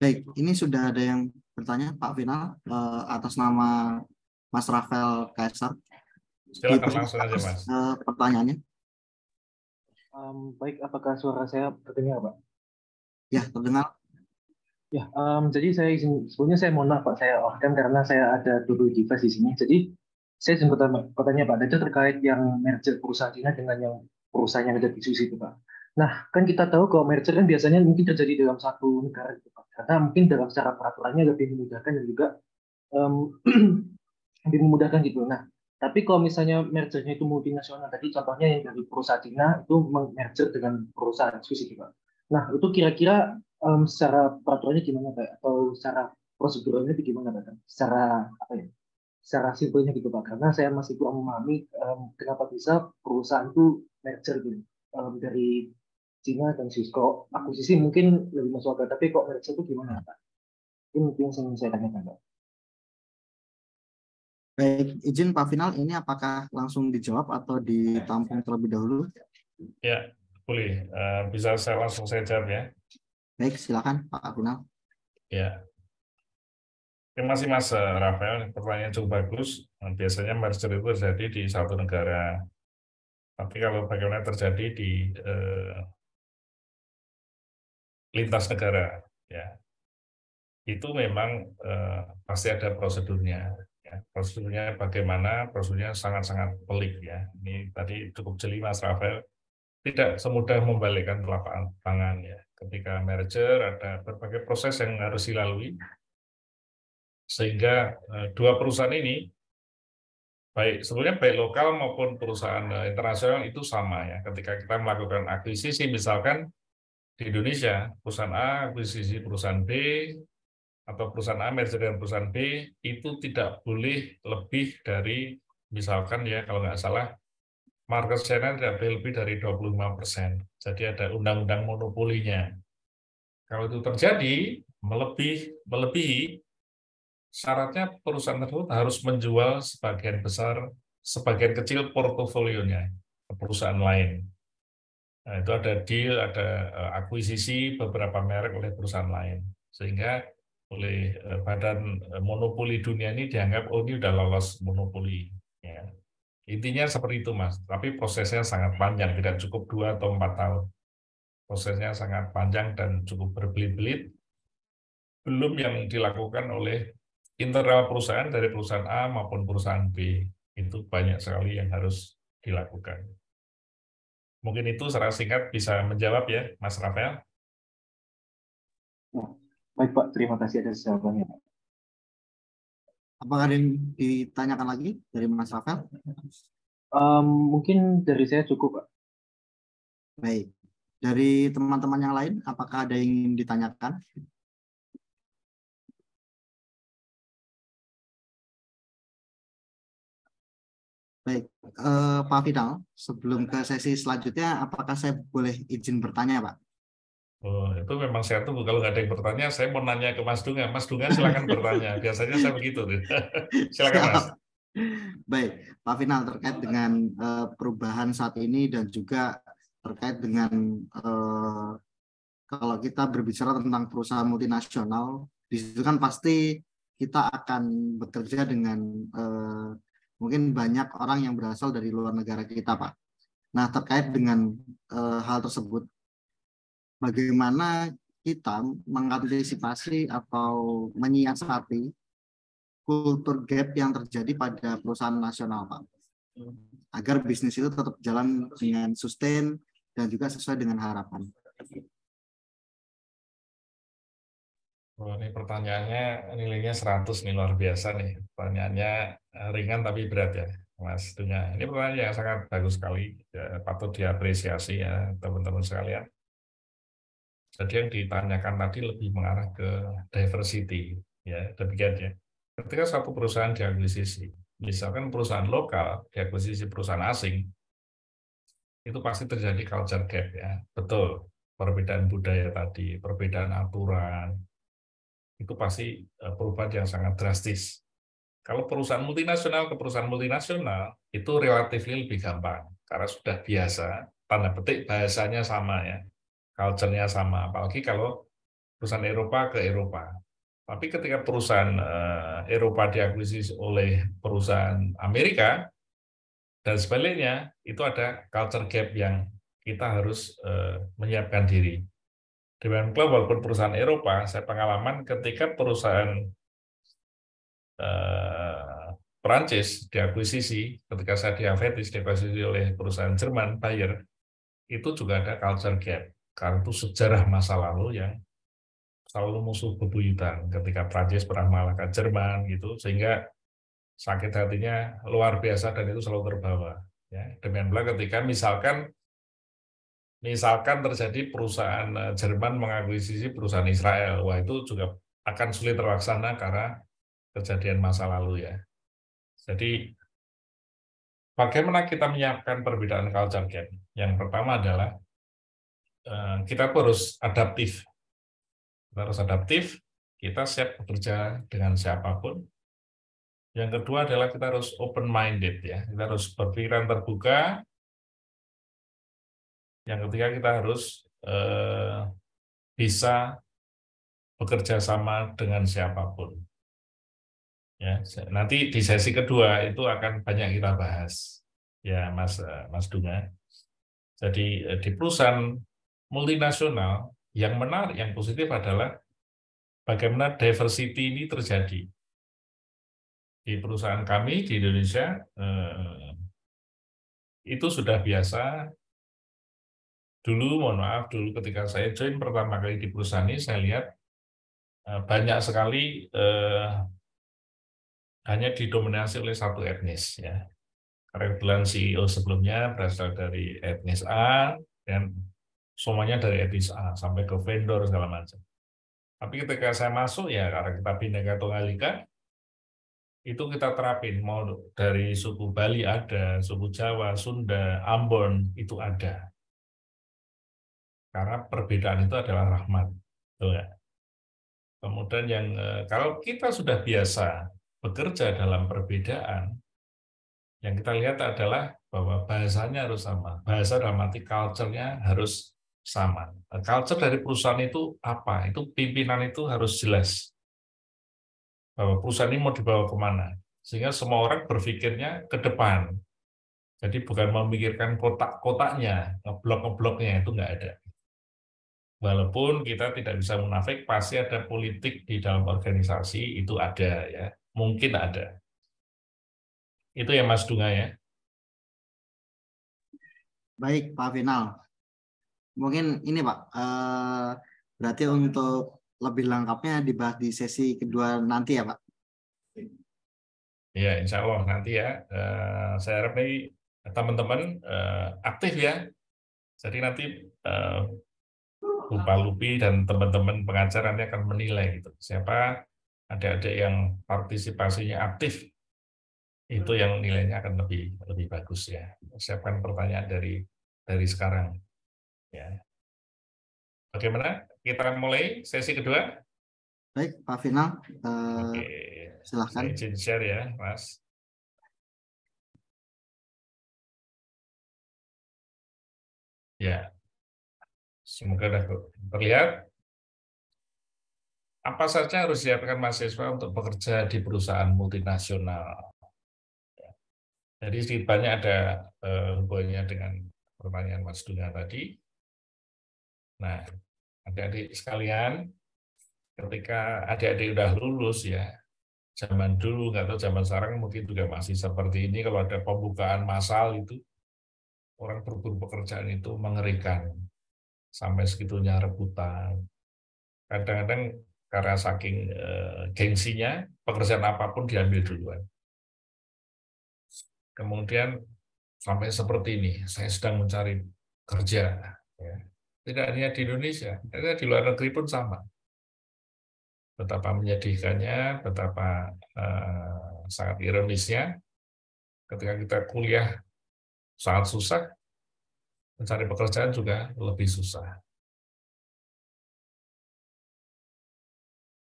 A: Baik, ini sudah ada yang bertanya, Pak Final, atas nama Mas Rafael Kaisar.
C: Silakan langsung aja, Mas.
A: Pertanyaannya.
D: Baik, apakah suara saya terdengar, Pak?
A: Ya, terdengar.
D: Ya, jadi sebelumnya saya mohon maaf Pak, saya off-cam karena saya ada double device di sini. Jadi saya ingin bertanya Pak, itu terkait yang merger perusahaan Cina dengan yang perusahaan yang ada di Swiss itu Pak. Nah, kan kita tahu kalau merger kan biasanya mungkin terjadi dalam satu negara gitu Pak. Karena mungkin dalam secara peraturannya lebih memudahkan dan juga lebih memudahkan gitu. Nah, tapi kalau misalnya mergernya itu multinasional, tadi contohnya yang dari perusahaan Cina itu merger dengan perusahaan Swiss itu Pak. Nah, itu kira-kira secara peraturannya gimana Pak? Atau secara proseduralnya itu gimana Pak? Secara apa ya? Secara simpelnya gitu Pak, karena saya masih kurang memahami kenapa bisa perusahaan itu merger gitu dari Cina dan Cisco. Akuisisi mungkin lebih masuk akal, tapi kok merger itu gimana Pak? Ini mungkin yang saya tanyakan Pak.
A: Baik, izin Pak Final, ini apakah langsung dijawab atau ditampung terlebih dahulu?
C: Ya, boleh. Bisa langsung saya jawab ya.
A: Baik, silakan Pak Final.
C: Ya. Terima kasih Mas Rafael, pertanyaan cukup bagus. Biasanya merger itu terjadi di satu negara. Tapi kalau bagaimana terjadi di lintas negara, ya itu memang pasti ada prosedurnya. Ya. Prosedurnya bagaimana? Prosedurnya sangat-sangat pelik ya. Ini tadi cukup jeli Mas Rafael. Tidak semudah membalikkan telapak tangan ya. Ketika merger ada berbagai proses yang harus dilalui. Sehingga dua perusahaan ini sebenarnya baik lokal maupun perusahaan internasional itu sama ya. Ketika kita melakukan akuisisi misalkan di Indonesia, perusahaan A akuisisi perusahaan B atau perusahaan A merger dengan perusahaan B itu tidak boleh lebih dari misalkan ya kalau nggak salah market share tidak boleh lebih dari 25%. Jadi ada undang-undang monopolinya. Kalau itu terjadi melebihi syaratnya perusahaan tersebut harus menjual sebagian besar, sebagian kecil portofolionya ke perusahaan lain. Nah, itu ada deal, ada akuisisi beberapa merek oleh perusahaan lain. Sehingga oleh badan monopoli dunia ini dianggap, oh ini udah lolos monopoli. Ya. Intinya seperti itu Mas, tapi prosesnya sangat panjang, tidak cukup 2 atau 4 tahun. Prosesnya sangat panjang dan cukup berbelit-belit. Belum yang dilakukan oleh internal perusahaan dari perusahaan A maupun perusahaan B, itu banyak sekali yang harus dilakukan. Mungkin itu secara singkat bisa menjawab ya, Mas Rafael.
D: Ya, baik Pak, terima kasih atas jawabannya Pak.
A: Apakah ada yang ditanyakan lagi dari Mas Rafael?
D: Mungkin dari saya cukup Pak.
A: Baik. Dari teman-teman yang lain, apakah ada yang ingin ditanyakan? Baik, Pak Final, sebelum ke sesi selanjutnya, apakah saya boleh izin bertanya, Pak?
C: Oh, itu memang saya tunggu. Kalau nggak ada yang bertanya, saya mau nanya ke Mas Dunga. Mas Dunga silakan bertanya. Biasanya saya begitu. Silakan Mas.
A: Baik, Pak Final, terkait dengan perubahan saat ini dan juga terkait dengan kalau kita berbicara tentang perusahaan multinasional, di situ kan pasti kita akan bekerja dengan mungkin banyak orang yang berasal dari luar negara kita, Pak. Nah, terkait dengan hal tersebut, bagaimana kita mengantisipasi atau menyiasati kultur gap yang terjadi pada perusahaan nasional, Pak, agar bisnis itu tetap jalan dengan sustain dan juga sesuai dengan harapan.
C: Oh, ini pertanyaannya nilainya 100 nih, luar biasa nih. Pertanyaannya ringan tapi berat ya, Mas Dunya. Ini pertanyaan yang sangat bagus sekali, ya, patut diapresiasi ya teman-teman sekalian. Jadi yang ditanyakan tadi lebih mengarah ke diversity, ya demikian ya. Ketika satu perusahaan diakuisisi, misalkan perusahaan lokal diakuisisi perusahaan asing, itu pasti terjadi culture gap ya, betul. Perbedaan budaya tadi, perbedaan aturan, itu pasti perubahan yang sangat drastis. Kalau perusahaan multinasional ke perusahaan multinasional, itu relatif lebih gampang, karena sudah biasa, tanda petik bahasanya sama ya, culture-nya sama, apalagi kalau perusahaan Eropa ke Eropa. Tapi ketika perusahaan Eropa diakuisisi oleh perusahaan Amerika, dan sebaliknya, itu ada culture gap yang kita harus menyiapkan diri. Dengan walaupun perusahaan Eropa, saya pengalaman ketika perusahaan Perancis diakuisisi, ketika saya di Aventis diakuisisi oleh perusahaan Jerman, Bayer, itu juga ada culture gap. Karena itu sejarah masa lalu yang selalu musuh bebuyutan ketika Prancis pernah mengalahkan Jerman gitu, sehingga sakit hatinya luar biasa dan itu selalu terbawa. Ya, demikian pula ketika misalkan terjadi perusahaan Jerman mengakuisisi perusahaan Israel, wah itu juga akan sulit terlaksana karena kejadian masa lalu ya. Jadi bagaimana kita menyiapkan perbedaan culture gap? Yang pertama adalah kita harus adaptif. Kita harus adaptif, kita siap bekerja dengan siapapun. Yang kedua adalah kita harus open-minded ya. Kita harus berpikiran terbuka. Yang ketiga kita harus bisa bekerja sama dengan siapapun. Ya, nanti di sesi kedua itu akan banyak kita bahas, ya Mas Dunga. Jadi di perusahaan multinasional yang menarik, yang positif adalah bagaimana diversity ini terjadi. Di perusahaan kami di Indonesia itu sudah biasa. Dulu, mohon maaf, dulu ketika saya join pertama kali di perusahaan ini, saya lihat banyak sekali hanya didominasi oleh satu etnis ya. Karena kebetulan CEO sebelumnya berasal dari etnis A dan semuanya dari etnis A sampai ke vendor segala macam. Tapi ketika saya masuk ya karena kita Bhinneka Tunggal Ika itu kita terapin mau dari suku Bali ada, suku Jawa, Sunda, Ambon itu ada. Karena perbedaan itu adalah rahmat. Betul ya? Kemudian yang kalau kita sudah biasa bekerja dalam perbedaan, yang kita lihat adalah bahwa bahasanya harus sama. Bahasa dalam arti culture-nya harus sama. Culture dari perusahaan itu apa? Itu pimpinan itu harus jelas. Bahwa perusahaan ini mau dibawa kemana. Sehingga semua orang berpikirnya ke depan. Jadi bukan memikirkan kotak-kotaknya, ngeblok-ngebloknya, itu nggak ada. Walaupun kita tidak bisa munafik, pasti ada politik di dalam organisasi, itu ada ya. Mungkin ada. Itu ya Mas Dunga ya.
A: Baik, Pak Final. Mungkin ini Pak, berarti untuk lebih lengkapnya dibahas di sesi kedua nanti ya Pak?
C: Ya, insya Allah nanti ya. Saya harap nih teman-teman aktif ya. Jadi nanti Bu Palupi dan teman-teman pengajar nanti akan menilai gitu. Siapa adik-adik yang partisipasinya aktif, itu yang nilainya akan lebih bagus ya. Siapkan pertanyaan dari sekarang. Ya. Bagaimana? Kita mulai sesi kedua?
A: Baik, Pak Final.
C: Oke.
A: Silahkan.
C: Saya izin share ya, Mas. Ya. Semoga sudah terlihat. Apa saja harus disiapkan mahasiswa untuk bekerja di perusahaan multinasional? Jadi sedikit banyak ada hubungannya dengan pertanyaan Mas Dunga tadi. Nah, adik-adik sekalian, ketika adik-adik udah lulus ya, zaman dulu, nggak tahu zaman sekarang mungkin juga masih seperti ini, kalau ada pembukaan massal itu, orang berburu pekerjaan itu mengerikan. Sampai segitunya rebutan. Kadang-kadang karena saking gengsinya, pekerjaan apapun diambil duluan. Kemudian sampai seperti ini, saya sedang mencari kerja. Ya. Tidak hanya di Indonesia, di luar negeri pun sama. Betapa menyedihkannya, betapa sangat ironisnya, ketika kita kuliah sangat susah, mencari pekerjaan juga lebih susah.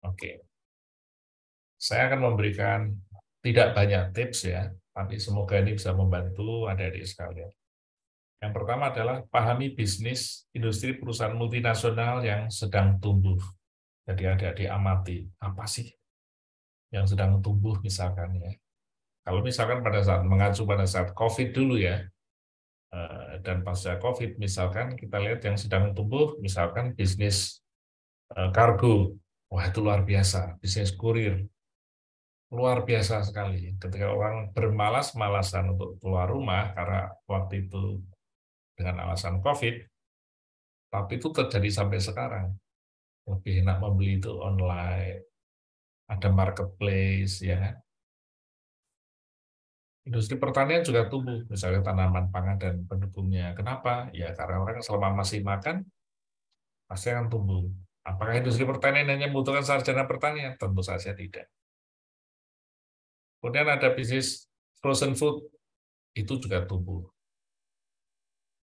C: Oke. Saya akan memberikan tidak banyak tips ya, tapi semoga ini bisa membantu adik-adik sekalian. Yang pertama adalah pahami bisnis industri perusahaan multinasional yang sedang tumbuh. Jadi adik-adik amati, apa sih yang sedang tumbuh misalkan ya. Kalau misalkan pada saat mengacu pada saat COVID dulu ya, dan pasca COVID misalkan kita lihat yang sedang tumbuh misalkan bisnis kargo, wah itu luar biasa, bisnis kurir, luar biasa sekali. Ketika orang bermalas-malasan untuk keluar rumah karena waktu itu dengan alasan COVID, tapi itu terjadi sampai sekarang. Lebih enak membeli itu online, ada marketplace, ya kan? Industri pertanian juga tumbuh, misalnya tanaman pangan dan pendukungnya. Kenapa? Ya karena orang selama masih makan, pasti akan tumbuh. Apakah industri pertanian hanya membutuhkan sarjana pertanian? Tentu saja tidak. Kemudian ada bisnis frozen food, itu juga tumbuh.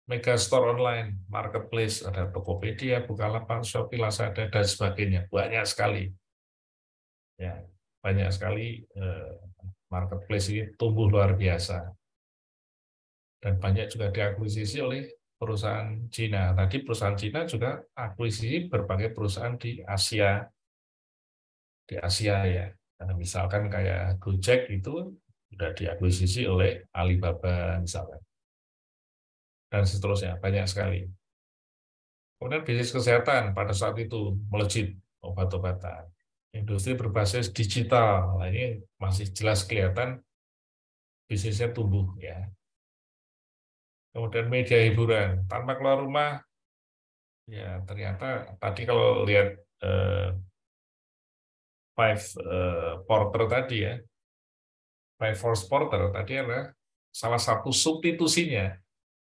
C: Mega store online, marketplace, ada Tokopedia, Bukalapak, Shopee, Lazada, dan sebagainya. Banyak sekali. Ya, banyak sekali marketplace ini tumbuh luar biasa. Dan banyak juga diakuisisi oleh perusahaan Cina. Tadi perusahaan Cina juga akuisisi berbagai perusahaan di Asia ya. Nah, misalkan kayak Gojek itu sudah diakuisisi oleh Alibaba misalkan. Dan seterusnya, banyak sekali. Kemudian bisnis kesehatan pada saat itu melejit, obat-obatan. Industri berbasis digital, nah ini masih jelas kelihatan bisnisnya tumbuh ya. Kemudian media hiburan, tanpa keluar rumah, ya ternyata tadi kalau lihat Porter tadi ya, Five Force Porter tadi adalah salah satu substitusinya.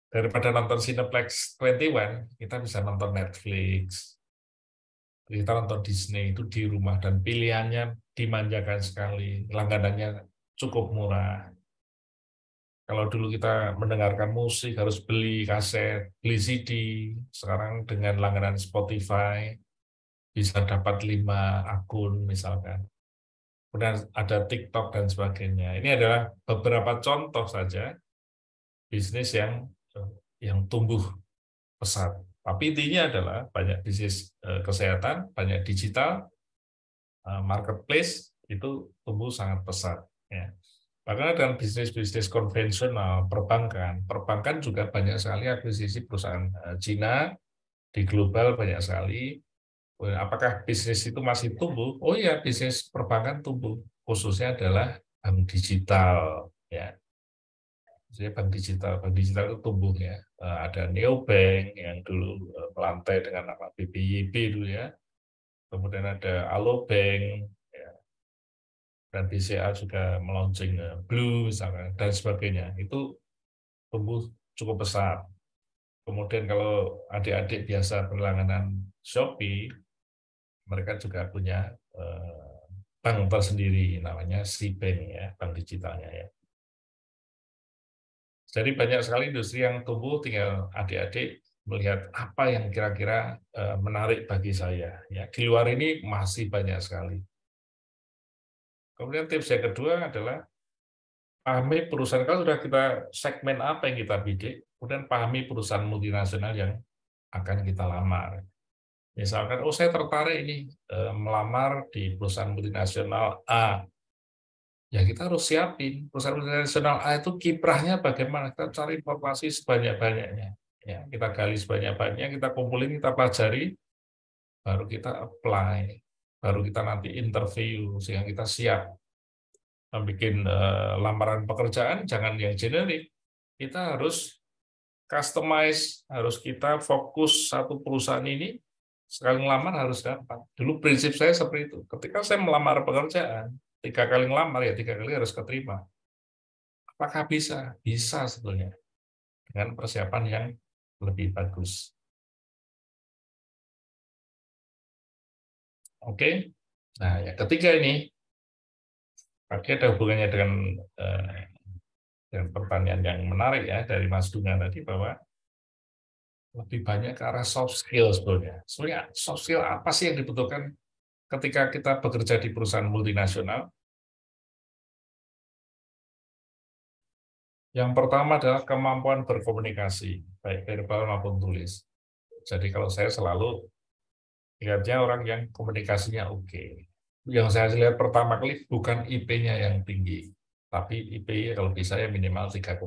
C: Daripada nonton Cineplex 21, kita bisa nonton Netflix, kita nonton Disney itu di rumah, dan pilihannya dimanjakan sekali, langganannya cukup murah. Kalau dulu kita mendengarkan musik harus beli kaset, beli CD, sekarang dengan langganan Spotify bisa dapat 5 akun misalkan. Kemudian ada TikTok dan sebagainya. Ini adalah beberapa contoh saja bisnis yang tumbuh pesat. Tapi intinya adalah banyak bisnis kesehatan, banyak digital, marketplace itu tumbuh sangat pesat. Ya. Bahkan dengan bisnis-bisnis konvensional, perbankan juga banyak sekali akuisisi perusahaan Cina, di global banyak sekali. Apakah bisnis itu masih tumbuh? Oh iya, bisnis perbankan tumbuh, khususnya adalah bank digital. Ya. Jadi bank digital itu tumbuh ya. Ada Neobank yang dulu melantai dengan nama BBYB dulu ya. Kemudian ada Alobank, ya. Dan BCA juga meluncing Blue misalkan, dan sebagainya. Itu tumbuh cukup besar. Kemudian kalau adik-adik biasa berlangganan Shopee, mereka juga punya bank tersendiri, namanya Cbank ya, bank digitalnya ya. Jadi banyak sekali industri yang tumbuh, tinggal adik-adik melihat apa yang kira-kira menarik bagi saya. Ya, di luar ini masih banyak sekali. Kemudian tips yang kedua adalah pahami perusahaan, kalau sudah kita segmen apa yang kita bidik, kemudian pahami perusahaan multinasional yang akan kita lamar. Misalkan, oh saya tertarik ini melamar di perusahaan multinasional A. Ya kita harus siapin perusahaan multinasional A itu kiprahnya bagaimana, kita cari informasi sebanyak-banyaknya. Ya, kita gali sebanyak-banyaknya, kita kumpulin, kita pelajari, baru kita apply, baru kita nanti interview, sehingga kita siap membuat lamaran pekerjaan. Jangan yang generik, kita harus customize, harus kita fokus satu perusahaan ini, sekali ngelamar harus dapat. Dulu prinsip saya seperti itu, ketika saya melamar pekerjaan, 3 kali ngelamar ya 3 kali harus keterima. Apakah bisa? Bisa sebetulnya, dengan persiapan yang lebih bagus. Oke, nah yang ketiga ini, ada hubungannya dengan pertanyaan yang menarik ya dari Mas Dunga tadi, bahwa lebih banyak ke arah soft skill sebetulnya. Sebenarnya soft skill apa sih yang dibutuhkan ketika kita bekerja di perusahaan multinasional? Yang pertama adalah kemampuan berkomunikasi, baik verbal maupun tulis. Jadi kalau saya selalu lihatnya orang yang komunikasinya oke. Yang saya lihat pertama kali bukan IP-nya yang tinggi, tapi IP kalau bisa ya minimal 3,0.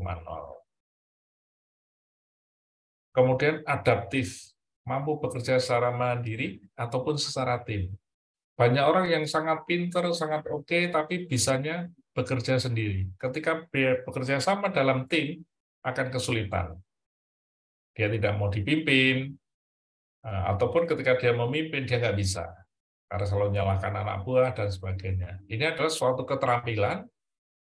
C: Kemudian adaptif, mampu bekerja secara mandiri ataupun secara tim. Banyak orang yang sangat pinter, sangat oke, tapi bisanya bekerja sendiri. Ketika bekerja sama dalam tim, akan kesulitan. Dia tidak mau dipimpin, ataupun ketika dia memimpin, dia nggak bisa. Karena selalu menyalahkan anak buah, dan sebagainya. Ini adalah suatu keterampilan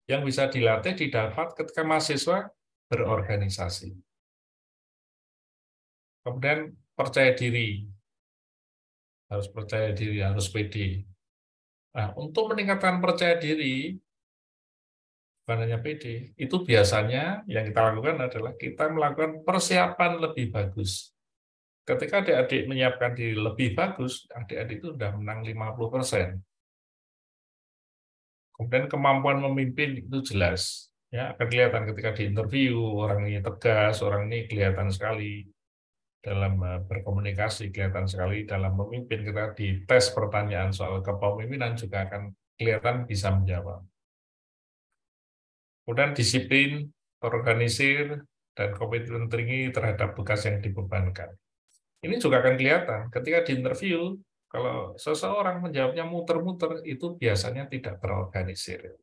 C: yang bisa dilatih, didapat ketika mahasiswa berorganisasi. Kemudian percaya diri. harus percaya diri, harus pede. Nah, untuk meningkatkan percaya diri, bukan hanya pede, itu biasanya yang kita lakukan adalah kita melakukan persiapan lebih bagus. Ketika adik-adik menyiapkan diri lebih bagus, adik-adik itu sudah menang 50%. Kemudian kemampuan memimpin itu jelas. Ya, akan kelihatan ketika di interview, orang ini tegas, orang ini kelihatan sekali dalam berkomunikasi, kelihatan sekali dalam memimpin. Kita di tes pertanyaan soal kepemimpinan juga akan kelihatan bisa menjawab. Kemudian disiplin, terorganisir, dan komitmen tinggi terhadap tugas yang dibebankan. Ini juga akan kelihatan ketika di interview, kalau seseorang menjawabnya muter-muter, itu biasanya tidak terorganisir.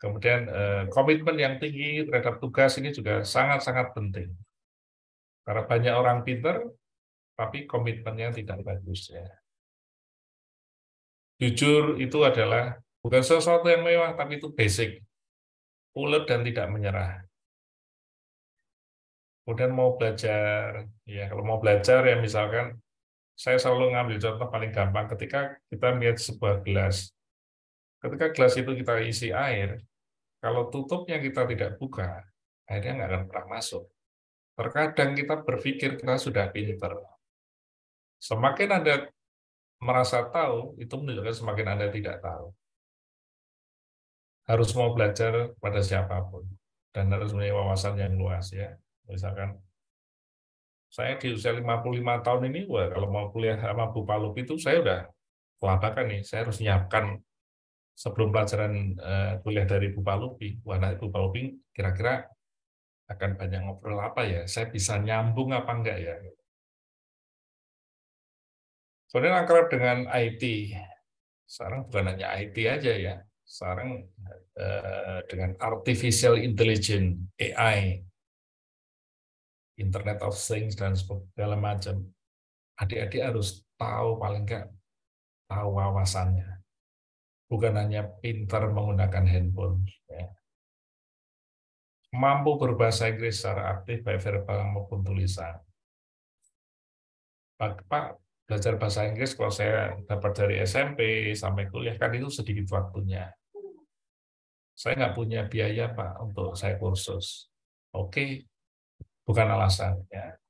C: Kemudian komitmen yang tinggi terhadap tugas ini juga sangat-sangat penting. Karena banyak orang pinter, tapi komitmennya tidak bagus. Ya. Jujur itu adalah bukan sesuatu yang mewah, tapi itu basic. Ulet dan tidak menyerah. Kemudian mau belajar, ya kalau mau belajar ya misalkan, saya selalu ngambil contoh paling gampang ketika kita melihat sebuah gelas. Ketika gelas itu kita isi air, kalau tutupnya kita tidak buka, airnya nggak akan pernah masuk. Terkadang kita berpikir kita sudah pinter. Semakin Anda merasa tahu, itu menunjukkan semakin Anda tidak tahu. Harus mau belajar pada siapapun dan harus memiliki wawasan yang luas ya. Misalkan saya di usia 55 tahun ini, wah, kalau mau kuliah sama Bu Palupi itu saya udah kelabakan nih. Saya harus nyiapkan sebelum pelajaran kuliah dari Bu Palupi. Wah, nanti Bu Palupi kira-kira akan banyak ngobrol apa ya? Saya bisa nyambung apa enggak ya? Kemudian akrab dengan IT. Sekarang bukan hanya IT aja ya. Sekarang dengan artificial intelligence, AI, Internet of Things, dan segala macam. Adik-adik harus tahu, paling enggak tahu wawasannya. Bukan hanya pintar menggunakan handphone. Ya. Mampu berbahasa Inggris secara aktif, baik verbal maupun tulisan. Pak, belajar bahasa Inggris kalau saya dapat dari SMP sampai kuliah, kan itu sedikit waktunya. Saya nggak punya biaya, Pak, untuk saya kursus. Oke, bukan alasan. Ya.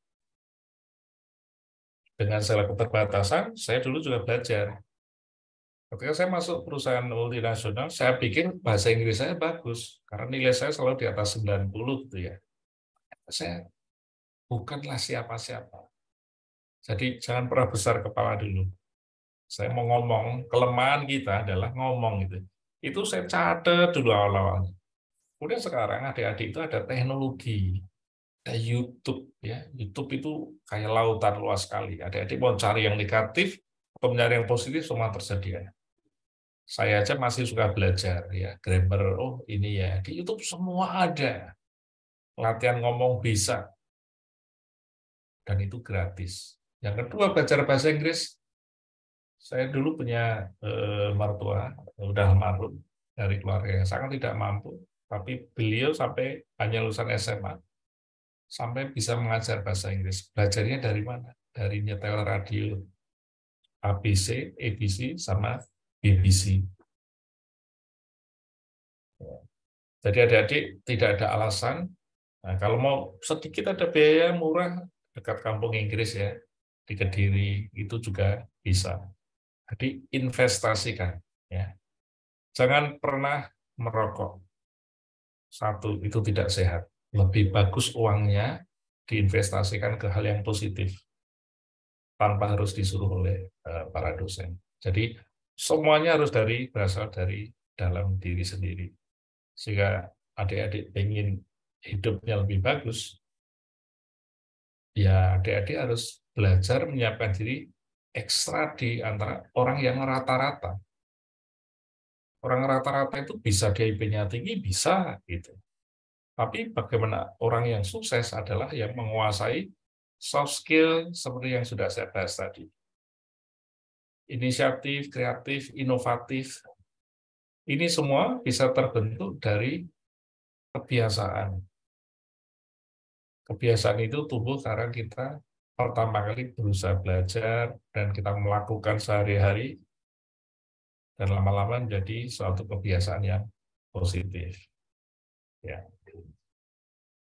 C: Dengan segala keterbatasan, saya dulu juga belajar. Ketika saya masuk perusahaan multinasional, saya pikir bahasa Inggris saya bagus, karena nilai saya selalu di atas 90 gitu ya. Saya bukanlah siapa-siapa. Jadi jangan pernah besar kepala dulu. Saya mau ngomong, kelemahan kita adalah ngomong gitu. Itu saya catat dulu awal-awalnya. Kemudian sekarang adik-adik itu ada teknologi, ada YouTube ya. YouTube itu kayak lautan luas sekali. Adik-adik mau cari yang negatif atau mencari yang positif semua tersedia. Saya aja masih suka belajar ya, grammar, oh ini ya. Di YouTube semua ada. Latihan ngomong bisa. Dan itu gratis. Yang kedua, belajar bahasa Inggris. Saya dulu punya mertua, udah almarhum, dari keluarga yang sangat tidak mampu, tapi beliau sampai hanya lulusan SMA, sampai bisa mengajar bahasa Inggris. Belajarnya dari mana? Dari nyetel radio ABC, ABC, sama BBC. Jadi adik-adik tidak ada alasan. Nah, kalau mau sedikit ada biaya murah, dekat kampung Inggris ya, di Kediri, itu juga bisa. Jadi investasikan. Ya. Jangan pernah merokok. Satu, itu tidak sehat. Lebih bagus uangnya diinvestasikan ke hal yang positif, tanpa harus disuruh oleh para dosen. Jadi semuanya harus berasal dari dalam diri sendiri. Sehingga adik-adik ingin hidupnya lebih bagus, ya adik-adik harus belajar menyiapkan diri ekstra di antara orang yang rata-rata. Orang rata-rata itu bisa DIP-nya tinggi, bisa gitu. Tapi bagaimana orang yang sukses adalah yang menguasai soft skill seperti yang sudah saya bahas tadi. Inisiatif, kreatif, inovatif. Ini semua bisa terbentuk dari kebiasaan. Kebiasaan itu tumbuh karena kita pertama kali berusaha belajar dan kita melakukan sehari-hari, dan lama-lama menjadi suatu kebiasaan yang positif. Ya.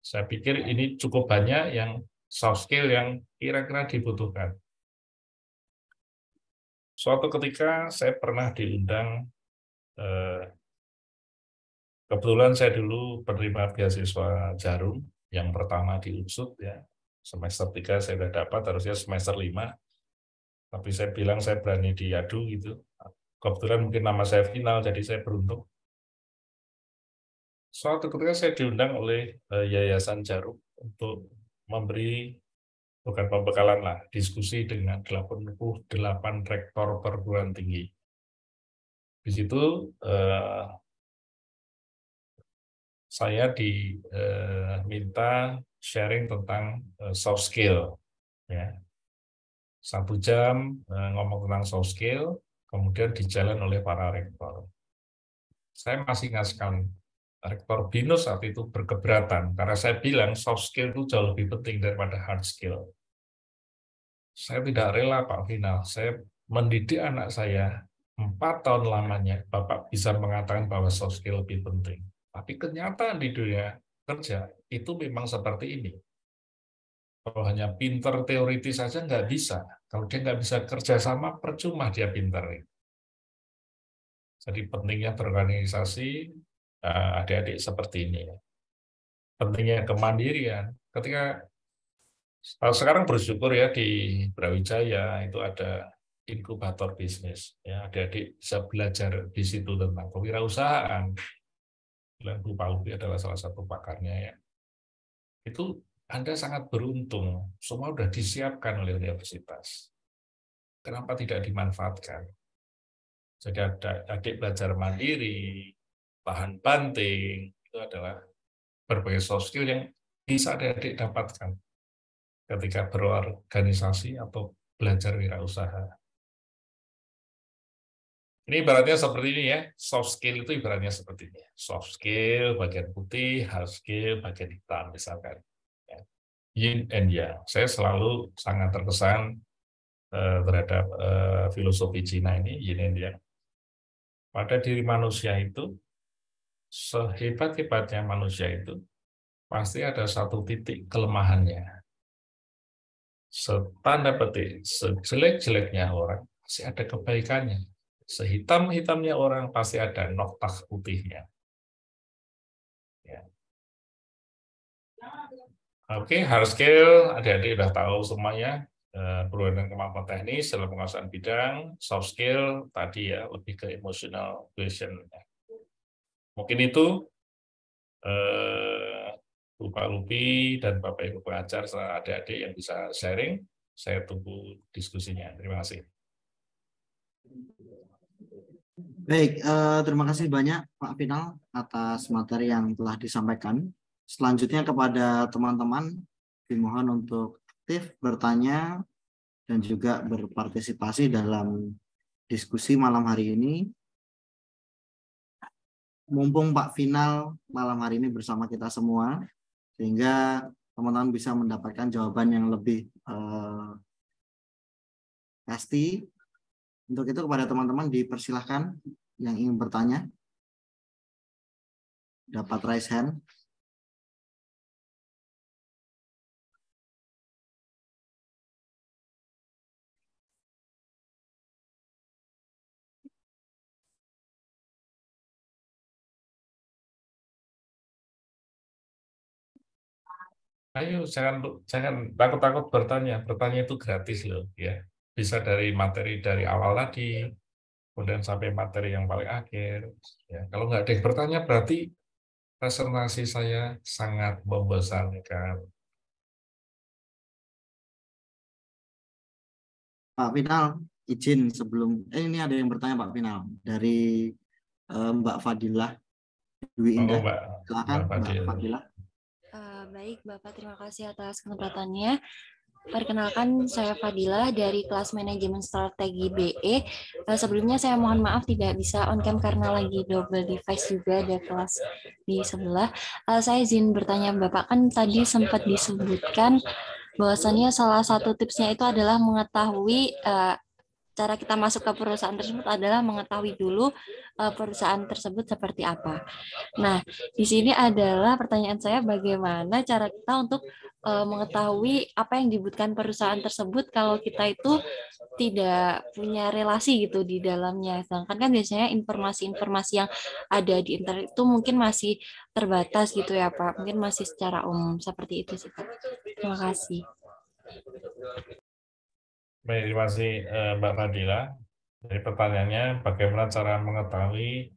C: Saya pikir ini cukup banyak yang soft skill yang kira-kira dibutuhkan. Suatu ketika saya pernah diundang, kebetulan saya dulu penerima beasiswa Jarum, yang pertama di UNSUD, ya. Semester 3 saya sudah dapat, harusnya semester 5. Tapi saya bilang saya berani diadu gitu. Kebetulan mungkin nama saya final, jadi saya beruntung. Suatu ketika saya diundang oleh Yayasan Jarum untuk memberi, bukan pembekalan lah, diskusi dengan 88 rektor perguruan tinggi. Di situ saya diminta sharing tentang soft skill, ya. 1 jam ngomong tentang soft skill, kemudian dijalan oleh para rektor. Saya masih ingat sekali, Rektor BINUS saat itu berkeberatan, karena saya bilang soft skill itu jauh lebih penting daripada hard skill. Saya tidak rela, Pak Final, saya mendidik anak saya 4 tahun lamanya, Bapak bisa mengatakan bahwa soft skill lebih penting. Tapi kenyataan di dunia kerja itu memang seperti ini. Kalau hanya pinter teoritis saja nggak bisa. Kalau dia nggak bisa kerja sama, percuma dia pinter. Jadi pentingnya berorganisasi, adik-adik seperti ini. Pentingnya kemandirian. Ketika sekarang bersyukur ya di Brawijaya itu ada inkubator bisnis. Ya, adik-adik bisa belajar di situ tentang kewirausahaan. Dan Bu Paupi adalah salah satu pakarnya, ya. Itu Anda sangat beruntung, semua sudah disiapkan oleh universitas. Kenapa tidak dimanfaatkan? Jadi adik belajar mandiri, tahan banting, itu adalah berbagai soft skill yang bisa adik dapatkan ketika berorganisasi atau belajar wirausaha. Ini ibaratnya seperti ini ya, soft skill itu ibaratnya seperti ini. Soft skill bagian putih, hard skill bagian hitam misalkan. Yin and yang. Saya selalu sangat terkesan terhadap filosofi Cina ini, yin and yang. Pada diri manusia itu, sehebat-hebatnya manusia itu, pasti ada satu titik kelemahannya. Setanda petik, sejelek-jeleknya orang, pasti ada kebaikannya. Sehitam-hitamnya orang, pasti ada noktah putihnya. Ya. Oke, hard skill, adik-adik udah tahu semuanya, perluan kemampuan teknis dalam penguasaan bidang, soft skill, tadi ya, lebih ke emotional quotient. Mungkin itu, Pak Lupi dan Bapak Ibu pengajar, serta adik-adik yang bisa sharing, saya tunggu diskusinya. Terima kasih.
A: Baik, terima kasih banyak Pak Final atas materi yang telah disampaikan. Selanjutnya kepada teman-teman, dimohon untuk aktif bertanya dan juga berpartisipasi dalam diskusi malam hari ini. Mumpung Pak Final malam hari ini bersama kita semua, sehingga teman-teman bisa mendapatkan jawaban yang lebih pasti. Untuk itu kepada teman-teman dipersilahkan yang ingin bertanya, dapat raise hand.
C: Ayo, jangan takut-takut bertanya. Bertanya itu gratis loh, ya. Bisa dari materi dari awal tadi, kemudian sampai materi yang paling akhir. Ya, kalau nggak ada yang bertanya, berarti presentasi saya sangat membosankan.
A: Pak Final, izin sebelum ini ada yang bertanya Pak Final dari Mbak Fadilah Dwi Indah.
C: Mbak,
A: Silakan Mbak Fadilah.
E: Baik, Bapak, terima kasih atas kesempatannya. Perkenalkan, saya Fadila dari kelas manajemen strategi BE. Sebelumnya saya mohon maaf tidak bisa on cam karena lagi double device juga, ada kelas di sebelah. Saya izin bertanya Bapak, kan tadi sempat disebutkan bahwasannya salah satu tipsnya itu adalah mengetahui cara kita masuk ke perusahaan tersebut adalah mengetahui dulu perusahaan tersebut seperti apa. Nah, di sini adalah pertanyaan saya bagaimana cara kita untuk mengetahui apa yang dibutuhkan perusahaan tersebut kalau kita itu tidak punya relasi gitu di dalamnya. Sedangkan kan biasanya informasi-informasi yang ada di internet itu mungkin masih terbatas gitu ya Pak. Mungkin masih secara umum seperti itu sih Pak. Terima kasih.
C: Baik, terima kasih Mbak Fadila. Jadi pertanyaannya bagaimana cara mengetahui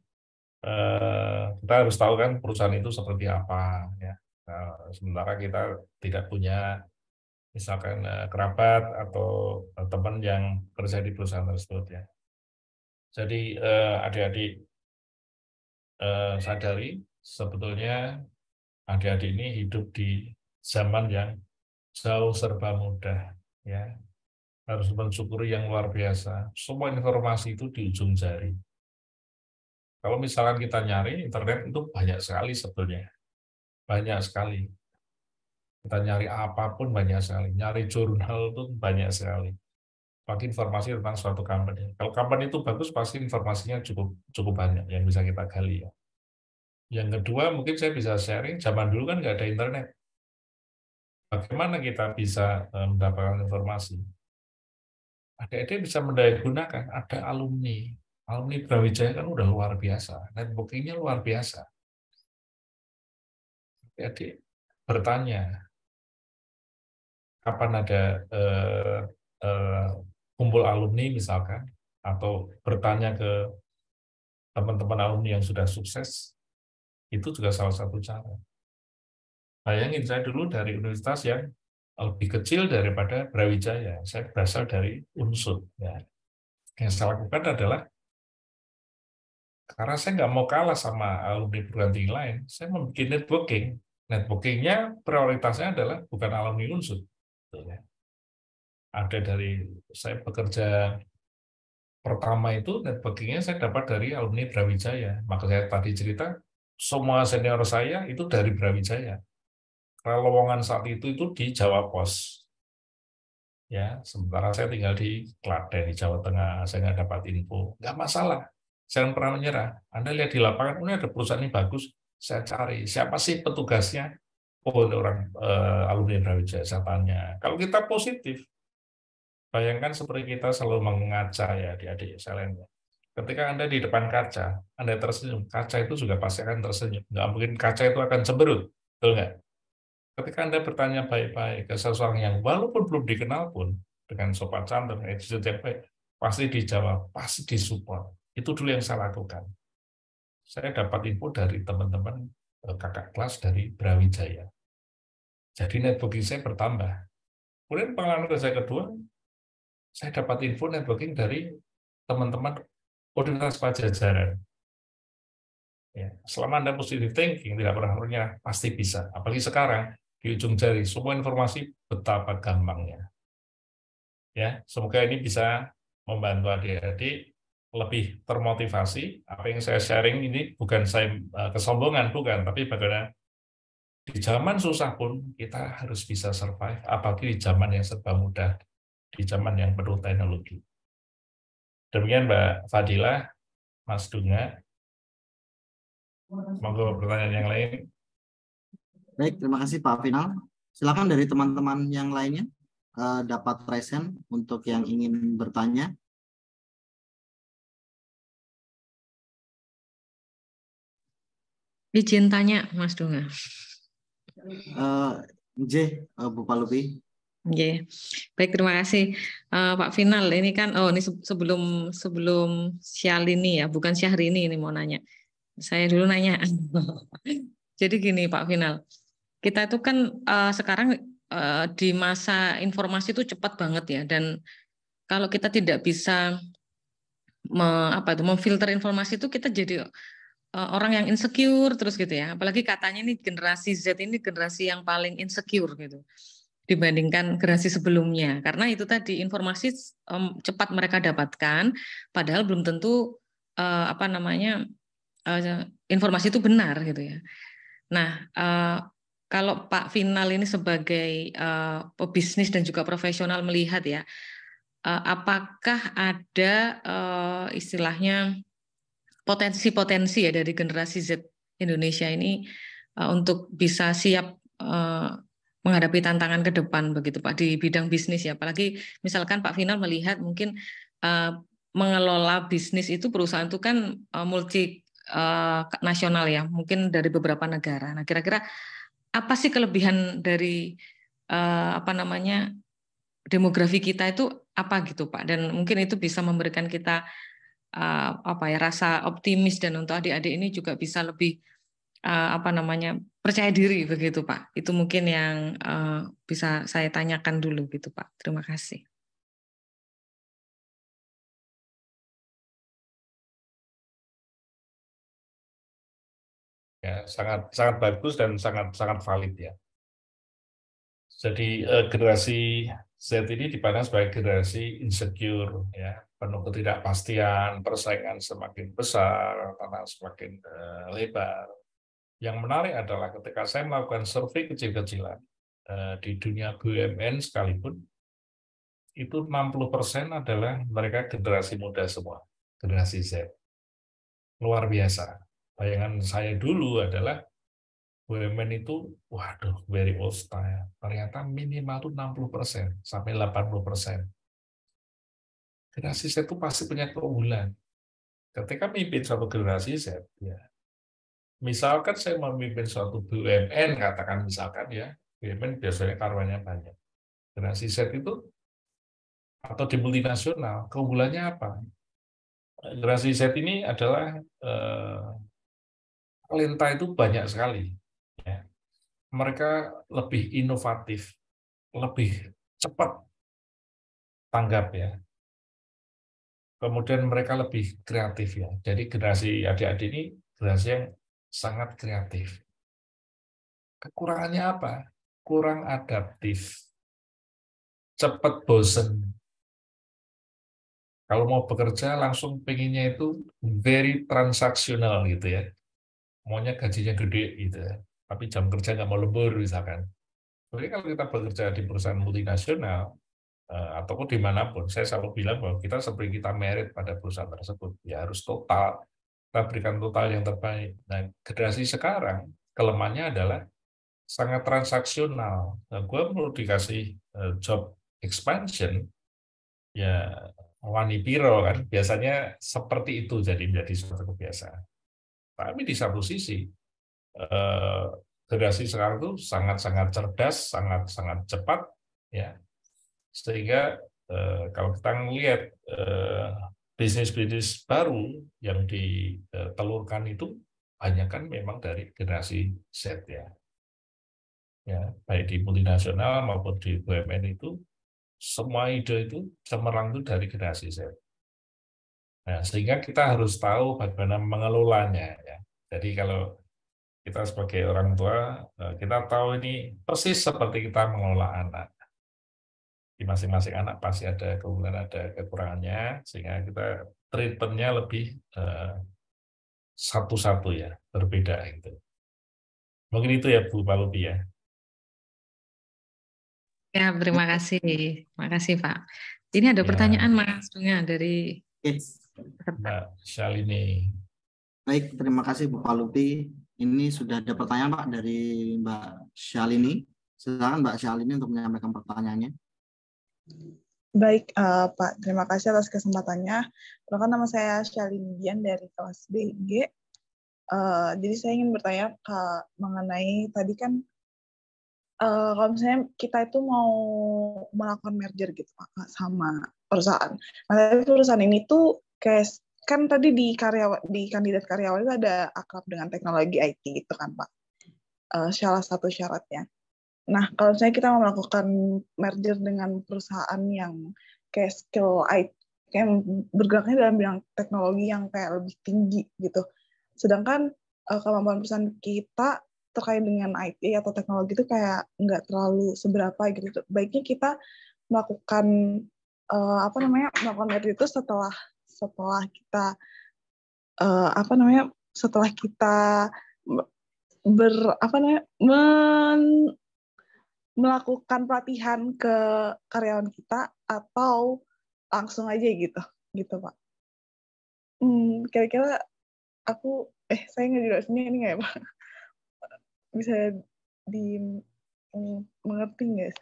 C: kita harus tahu kan perusahaan itu seperti apa ya. Nah, sementara kita tidak punya misalkan kerabat atau teman yang kerja di perusahaan tersebut ya. Jadi adik-adik sadari sebetulnya adik-adik ini hidup di zaman yang jauh serba mudah ya. Harus mensyukuri yang luar biasa. Semua informasi itu di ujung jari. Kalau misalkan kita nyari internet itu banyak sekali sebetulnya. Banyak sekali. Kita nyari apapun banyak sekali. Nyari jurnal itu banyak sekali. Bagi informasi tentang suatu company. Kalau company itu bagus, pasti informasinya cukup banyak yang bisa kita gali ya. Yang kedua, mungkin saya bisa sharing, zaman dulu kan nggak ada internet. Bagaimana kita bisa mendapatkan informasi? Adik-adik bisa mendayagunakan, ada alumni Brawijaya kan udah luar biasa, networking-nya luar biasa. Adik-adik bertanya, kapan ada kumpul alumni misalkan, atau bertanya ke teman-teman alumni yang sudah sukses, itu juga salah satu cara. Bayangin saya dulu dari universitas yang lebih kecil daripada Brawijaya, saya berasal dari UNSUD. Ya. Yang saya lakukan adalah karena saya nggak mau kalah sama alumni perguruan tinggi lain, saya membuat networking. Networkingnya prioritasnya adalah bukan alumni UNSUD. Ada dari saya bekerja pertama itu networkingnya saya dapat dari alumni Brawijaya. Maka saya tadi cerita semua senior saya itu dari Brawijaya. Karena lowongan saat itu di Jawa Pos. Ya, sementara saya tinggal di Klaten di Jawa Tengah, saya nggak dapat info. Nggak masalah. Jangan pernah menyerah. Anda lihat di lapangan, ini ada perusahaan ini bagus, saya cari. Siapa sih petugasnya? Oh, orang alumni Brawijaya, saya tanya. Kalau kita positif, bayangkan seperti kita selalu mengaca ya di adik sekalian. Ketika Anda di depan kaca, Anda tersenyum, kaca itu juga pasti akan tersenyum. Nggak mungkin kaca itu akan cemberut, betul nggak? Ketika Anda bertanya baik-baik ke seseorang yang walaupun belum dikenal pun, dengan sopan santun, attitude yang baik, pasti dijawab, pasti disupport. Itu dulu yang saya lakukan. Saya dapat info dari teman-teman kakak kelas dari Brawijaya. Jadi networking saya bertambah. Kemudian pengalaman saya kedua, saya dapat info networking dari teman-teman Universitas Pajajaran. Ya, selama Anda positive thinking, tidak pernah menyerah, pasti bisa. Apalagi sekarang, di ujung jari, semua informasi betapa gampangnya. Ya, semoga ini bisa membantu adik-adik lebih termotivasi. Apa yang saya sharing ini bukan saya kesombongan, bukan, tapi bagaimana di zaman susah pun kita harus bisa survive, apalagi di zaman yang serba mudah, di zaman yang penuh teknologi. Demikian Mbak Fadila, Mas Dunga. Monggo pertanyaan yang lain.
A: Baik, terima kasih Pak Final. Silakan dari teman-teman yang lainnya dapat raise hand untuk yang ingin bertanya.
B: Izin tanya, Mas Dunga.
A: Bu Palupi.
B: Oke, baik, terima kasih Pak Final. Ini kan, ini sebelum Syalini ya, bukan Syahrini ini mau nanya. Saya dulu nanya. Jadi gini Pak Final, kita itu kan sekarang di masa informasi itu cepat banget ya, dan kalau kita tidak bisa memfilter informasi itu, kita jadi orang yang insecure terus gitu ya. Apalagi katanya ini generasi Z ini generasi yang paling insecure gitu dibandingkan generasi sebelumnya, karena itu tadi informasi cepat mereka dapatkan, padahal belum tentu informasi itu benar gitu ya. Nah, kalau Pak Final ini sebagai pebisnis dan juga profesional melihat ya, apakah ada istilahnya potensi-potensi ya dari generasi Z Indonesia ini untuk bisa siap menghadapi tantangan ke depan begitu Pak di bidang bisnis ya, apalagi misalkan Pak Final melihat mungkin mengelola bisnis itu perusahaan itu kan multi nasional ya, mungkin dari beberapa negara. Nah, kira-kira apa sih kelebihan dari demografi kita itu apa gitu Pak? Dan mungkin itu bisa memberikan kita rasa optimis, dan untuk adik-adik ini juga bisa lebih percaya diri begitu Pak. Itu mungkin yang bisa saya tanyakan dulu gitu Pak. Terima kasih.
C: Ya, sangat bagus dan sangat valid ya. Jadi generasi Z ini dipandang sebagai generasi insecure, ya, penuh ketidakpastian, persaingan semakin besar, tantangan semakin lebar. Yang menarik adalah ketika saya melakukan survei kecil-kecilan di dunia BUMN sekalipun, itu 60% adalah mereka generasi muda semua, generasi Z. Luar biasa. Bayangan saya dulu adalah BUMN itu, waduh, very old style. Ternyata minimal itu 60% sampai 80%. Generasi Z itu pasti punya keunggulan. Ketika memimpin suatu generasi Z, ya, misalkan saya memimpin suatu BUMN, katakan misalkan ya, BUMN biasanya karyawannya banyak. Generasi Z itu, atau di multinasional, keunggulannya apa? Generasi Z ini adalah talenta itu banyak sekali. Ya. Mereka lebih inovatif, lebih cepat tanggap ya. Kemudian mereka lebih kreatif ya. Jadi generasi adik-adik ini generasi yang sangat kreatif. Kekurangannya apa? Kurang adaptif. Cepat bosen. Kalau mau bekerja langsung pengennya itu very transaksional gitu ya. Maunya gajinya gede gitu ya. Tapi jam kerja nggak mau lembur misalkan. Jadi kalau kita bekerja di perusahaan multinasional, ataupun dimanapun, saya selalu bilang bahwa kita seperti kita merit pada perusahaan tersebut, ya harus total, kita berikan total yang terbaik. Nah, generasi sekarang, kelemahannya adalah sangat transaksional. Nah, gue perlu dikasih job expansion, ya wani piro kan, biasanya seperti itu jadi menjadi suatu kebiasaan. Tapi di satu sisi, generasi sekarang itu sangat-sangat cerdas, sangat-sangat cepat, ya, sehingga kalau kita melihat bisnis-bisnis baru yang ditelurkan itu banyak kan memang dari generasi Z ya, baik di multinasional maupun di BUMN itu semua ide itu cemerlang itu dari generasi Z. Nah, sehingga kita harus tahu bagaimana mengelolanya ya. Jadi kalau kita sebagai orang tua, kita tahu ini persis seperti kita mengelola anak. Di masing-masing anak pasti ada keunggulan, ada kekurangannya, sehingga kita treatment-nya lebih satu-satu ya, berbeda gitu. Mungkin itu ya Bu Palupi ya.
B: Ya, terima kasih. Terima kasih Pak. Ini ada pertanyaan Mas Dunga dari
C: Mbak Syalini.
A: Baik, terima kasih Bu Palupi. Ini sudah ada pertanyaan Pak dari Mbak Syalini. Silakan Mbak Syalini untuk menyampaikan pertanyaannya.
F: Baik, Pak. Terima kasih atas kesempatannya. Perkenalkan, nama saya Syalini Dian dari kelas BG. Jadi saya ingin bertanya mengenai tadi kan kalau misalnya kita itu mau melakukan merger gitu Pak sama perusahaan. Nah, tapi perusahaan ini tuh kayak kan tadi di kandidat karyawan itu ada akrab dengan teknologi IT gitu kan Pak. Salah satu syaratnya. Nah, kalau misalnya kita mau melakukan merger dengan perusahaan yang kayak skill IT, kayak bergeraknya dalam bidang teknologi yang kayak lebih tinggi gitu. Sedangkan kemampuan perusahaan kita terkait dengan IT atau teknologi itu kayak nggak terlalu seberapa gitu. Baiknya kita melakukan melakukan merger itu setelah kita setelah kita melakukan pelatihan ke karyawan kita atau langsung aja gitu Pak. Kira-kira saya nggak jelasinnya ini nggak ya Pak? Bisa mengerti nggak?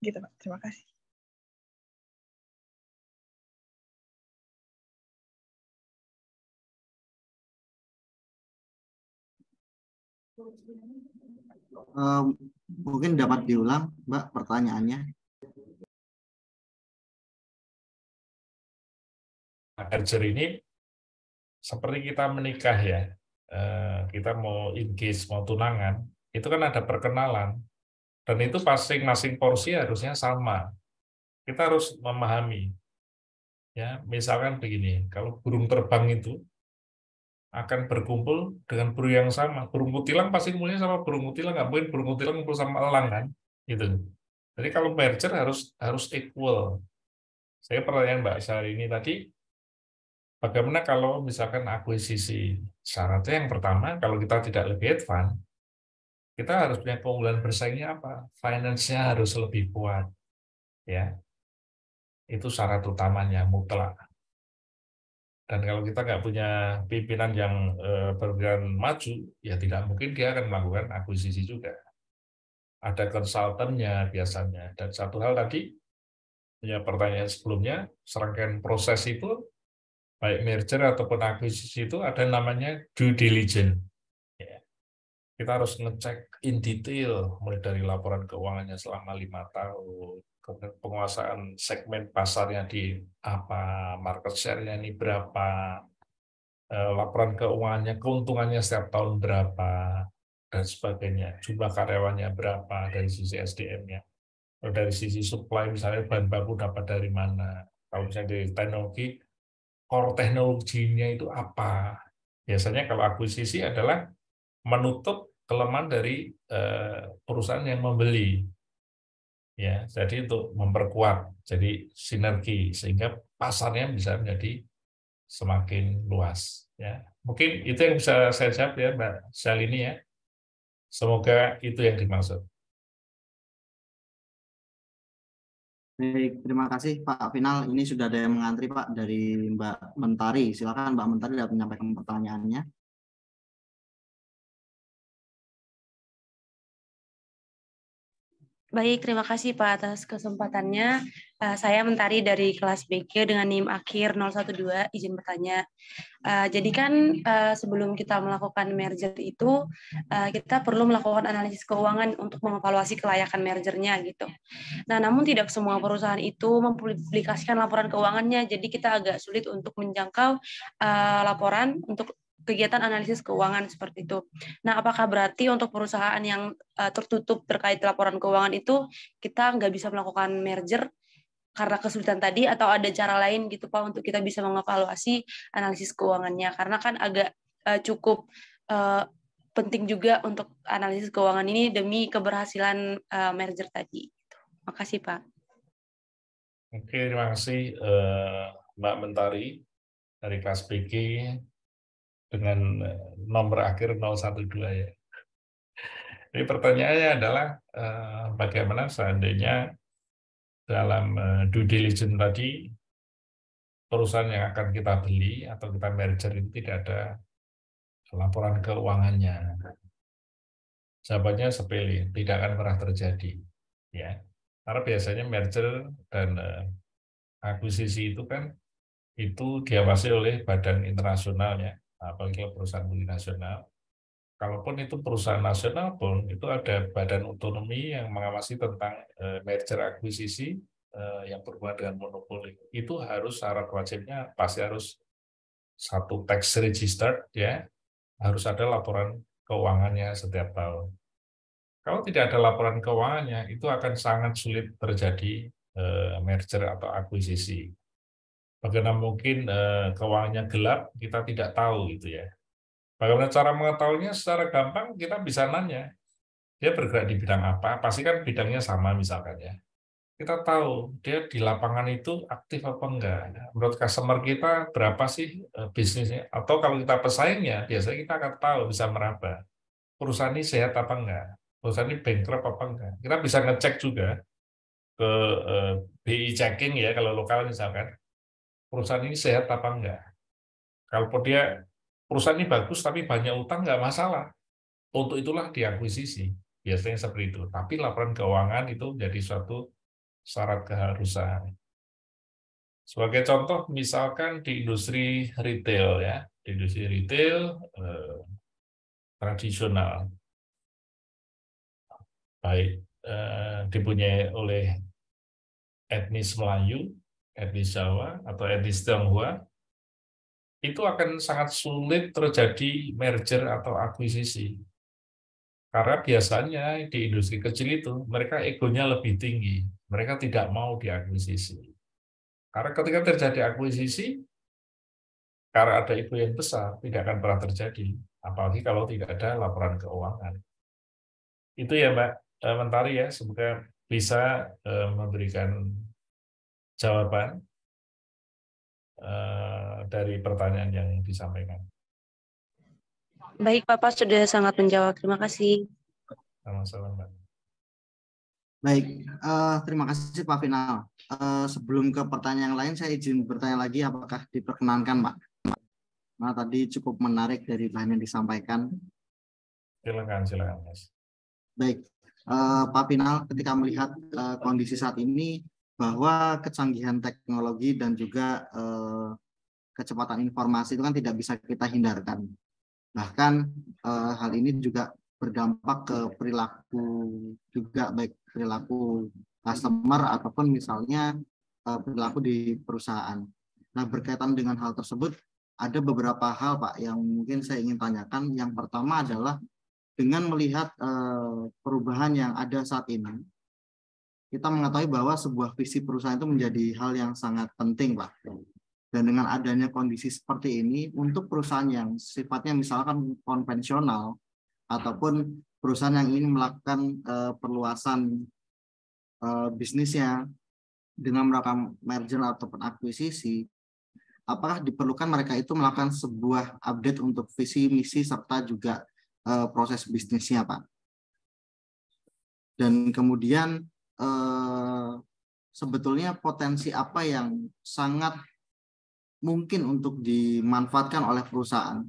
F: Gitu Pak, terima kasih.
A: Mungkin dapat diulang Mbak pertanyaannya.
C: Merger ini seperti kita menikah ya, kita mau engage, mau tunangan, itu kan ada perkenalan, dan itu masing-masing porsi harusnya sama. Kita harus memahami, ya misalkan begini, kalau burung terbang itu akan berkumpul dengan burung yang sama, burung kutilang pasti kumpulnya sama burung kutilang, nggak mungkin burung kutilang kumpul sama elang kan, gitu. Jadi kalau merger harus equal. Saya pertanyaan Mbak Syahrini ini tadi, bagaimana kalau misalkan akuisisi? Syaratnya yang pertama, kalau kita tidak lebih advance, kita harus punya keunggulan bersaingnya apa? Finance-nya harus lebih kuat, ya. Itu syarat utamanya mutlak. Dan kalau kita nggak punya pimpinan yang berpikiran maju, ya tidak mungkin dia akan melakukan akuisisi juga. Ada konsultannya biasanya. Dan satu hal tadi, ya pertanyaan sebelumnya, serangkaian proses itu baik merger ataupun akuisisi itu ada namanya due diligence. Ya. Kita harus ngecek in detail, mulai dari laporan keuangannya selama 5 tahun, kemudian penguasaan segmen pasarnya di apa, market share-nya ini berapa, laporan keuangannya, keuntungannya setiap tahun berapa, dan sebagainya, jumlah karyawannya berapa dari sisi SDM-nya. Kalau dari sisi supply, misalnya bahan baku dapat dari mana, kalau misalnya dari teknologi, core teknologinya itu apa. Biasanya kalau akuisisi adalah menutup kelemahan dari perusahaan yang membeli, ya. Jadi untuk memperkuat, jadi sinergi sehingga pasarnya bisa menjadi semakin luas, ya. Mungkin itu yang bisa saya jawab ya Mbak Syahrini ya. Semoga itu yang dimaksud.
A: Baik, terima kasih Pak Final. Ini sudah ada yang mengantri Pak dari Mbak Mentari. Silakan Mbak Mentari dapat menyampaikan pertanyaannya.
G: Baik, terima kasih Pak atas kesempatannya. Saya Mentari dari kelas BG dengan NIM akhir 012, izin bertanya. Jadi kan sebelum kita melakukan merger itu, kita perlu melakukan analisis keuangan untuk mengevaluasi kelayakan mergernya gitu. Nah, namun tidak semua perusahaan itu mempublikasikan laporan keuangannya, jadi kita agak sulit untuk menjangkau laporan untuk kegiatan analisis keuangan seperti itu. Nah, apakah berarti untuk perusahaan yang tertutup terkait laporan keuangan itu kita nggak bisa melakukan merger karena kesulitan tadi, atau ada cara lain gitu Pak untuk kita bisa mengevaluasi analisis keuangannya? Karena kan agak cukup penting juga untuk analisis keuangan ini demi keberhasilan merger tadi. Makasih Pak.
C: Oke, terima kasih Mbak Mentari dari kelas BG dengan nomor akhir 012 ya. Jadi pertanyaannya adalah bagaimana seandainya dalam due diligence tadi perusahaan yang akan kita beli atau kita merger itu tidak ada laporan keuangannya. Jawabannya sepele, tidak akan pernah terjadi, ya. Karena biasanya merger dan akuisisi itu kan itu diawasi oleh badan internasional ya, apalagi perusahaan multinasional. Kalaupun itu perusahaan nasional pun, itu ada badan otonomi yang mengawasi tentang merger akuisisi yang berhubungan dengan monopoli. Itu harus syarat wajibnya pasti harus satu tax register, ya, harus ada laporan keuangannya setiap tahun. Kalau tidak ada laporan keuangannya, itu akan sangat sulit terjadi merger atau akuisisi. Bagaimana mungkin keuangannya gelap, kita tidak tahu gitu ya. Bagaimana cara mengetahuinya? Secara gampang kita bisa nanya, dia bergerak di bidang apa, pasti kan bidangnya sama misalkan ya. kita tahu dia di lapangan itu aktif apa enggak. Menurut customer kita berapa sih bisnisnya? Atau kalau kita pesaingnya, biasanya kita akan tahu, bisa meraba. Perusahaan ini sehat apa enggak? Perusahaan ini bankrupt apa enggak? Kita bisa ngecek juga ke BI checking ya, kalau lokal misalkan. Perusahaan ini sehat apa enggak? Kalau dia perusahaan ini bagus tapi banyak utang enggak masalah. Untuk itulah diakuisisi. Biasanya seperti itu. Tapi laporan keuangan itu jadi suatu syarat keharusan. Sebagai contoh, misalkan di industri retail ya, di industri retail tradisional, baik dipunyai oleh etnis Melayu, etnis Jawa, atau etnis Tionghoa, itu akan sangat sulit terjadi merger atau akuisisi. Karena biasanya di industri kecil itu, mereka egonya lebih tinggi. Mereka tidak mau diakuisisi. Karena ketika terjadi akuisisi, karena ada ego yang besar, tidak akan pernah terjadi. Apalagi kalau tidak ada laporan keuangan. Itu ya Mbak Mentari ya, semoga bisa memberikan jawaban dari pertanyaan yang disampaikan.
G: Baik, Bapak sudah sangat menjawab. Terima kasih.
C: Sama-sama, Mbak.
A: Baik, terima kasih Pak Final. Sebelum ke pertanyaan yang lain, saya izin bertanya lagi, apakah diperkenankan, Pak? Nah, tadi cukup menarik dari bahan yang disampaikan.
C: Silakan, Mas.
A: Baik, Pak Final, ketika melihat kondisi saat ini, bahwa kecanggihan teknologi dan juga kecepatan informasi itu kan tidak bisa kita hindarkan. Bahkan hal ini juga berdampak ke perilaku juga, baik perilaku customer ataupun misalnya perilaku di perusahaan. Nah, berkaitan dengan hal tersebut, ada beberapa hal Pak yang mungkin saya ingin tanyakan. Yang pertama adalah dengan melihat perubahan yang ada saat ini, kita mengetahui bahwa sebuah visi perusahaan itu menjadi hal yang sangat penting Pak. Dan dengan adanya kondisi seperti ini, untuk perusahaan yang sifatnya misalkan konvensional, ataupun perusahaan yang ingin melakukan perluasan bisnisnya dengan melakukan merger ataupun akuisisi, apakah diperlukan mereka itu melakukan sebuah update untuk visi, misi, serta juga proses bisnisnya, Pak? Dan kemudian sebetulnya potensi apa yang sangat mungkin untuk dimanfaatkan oleh perusahaan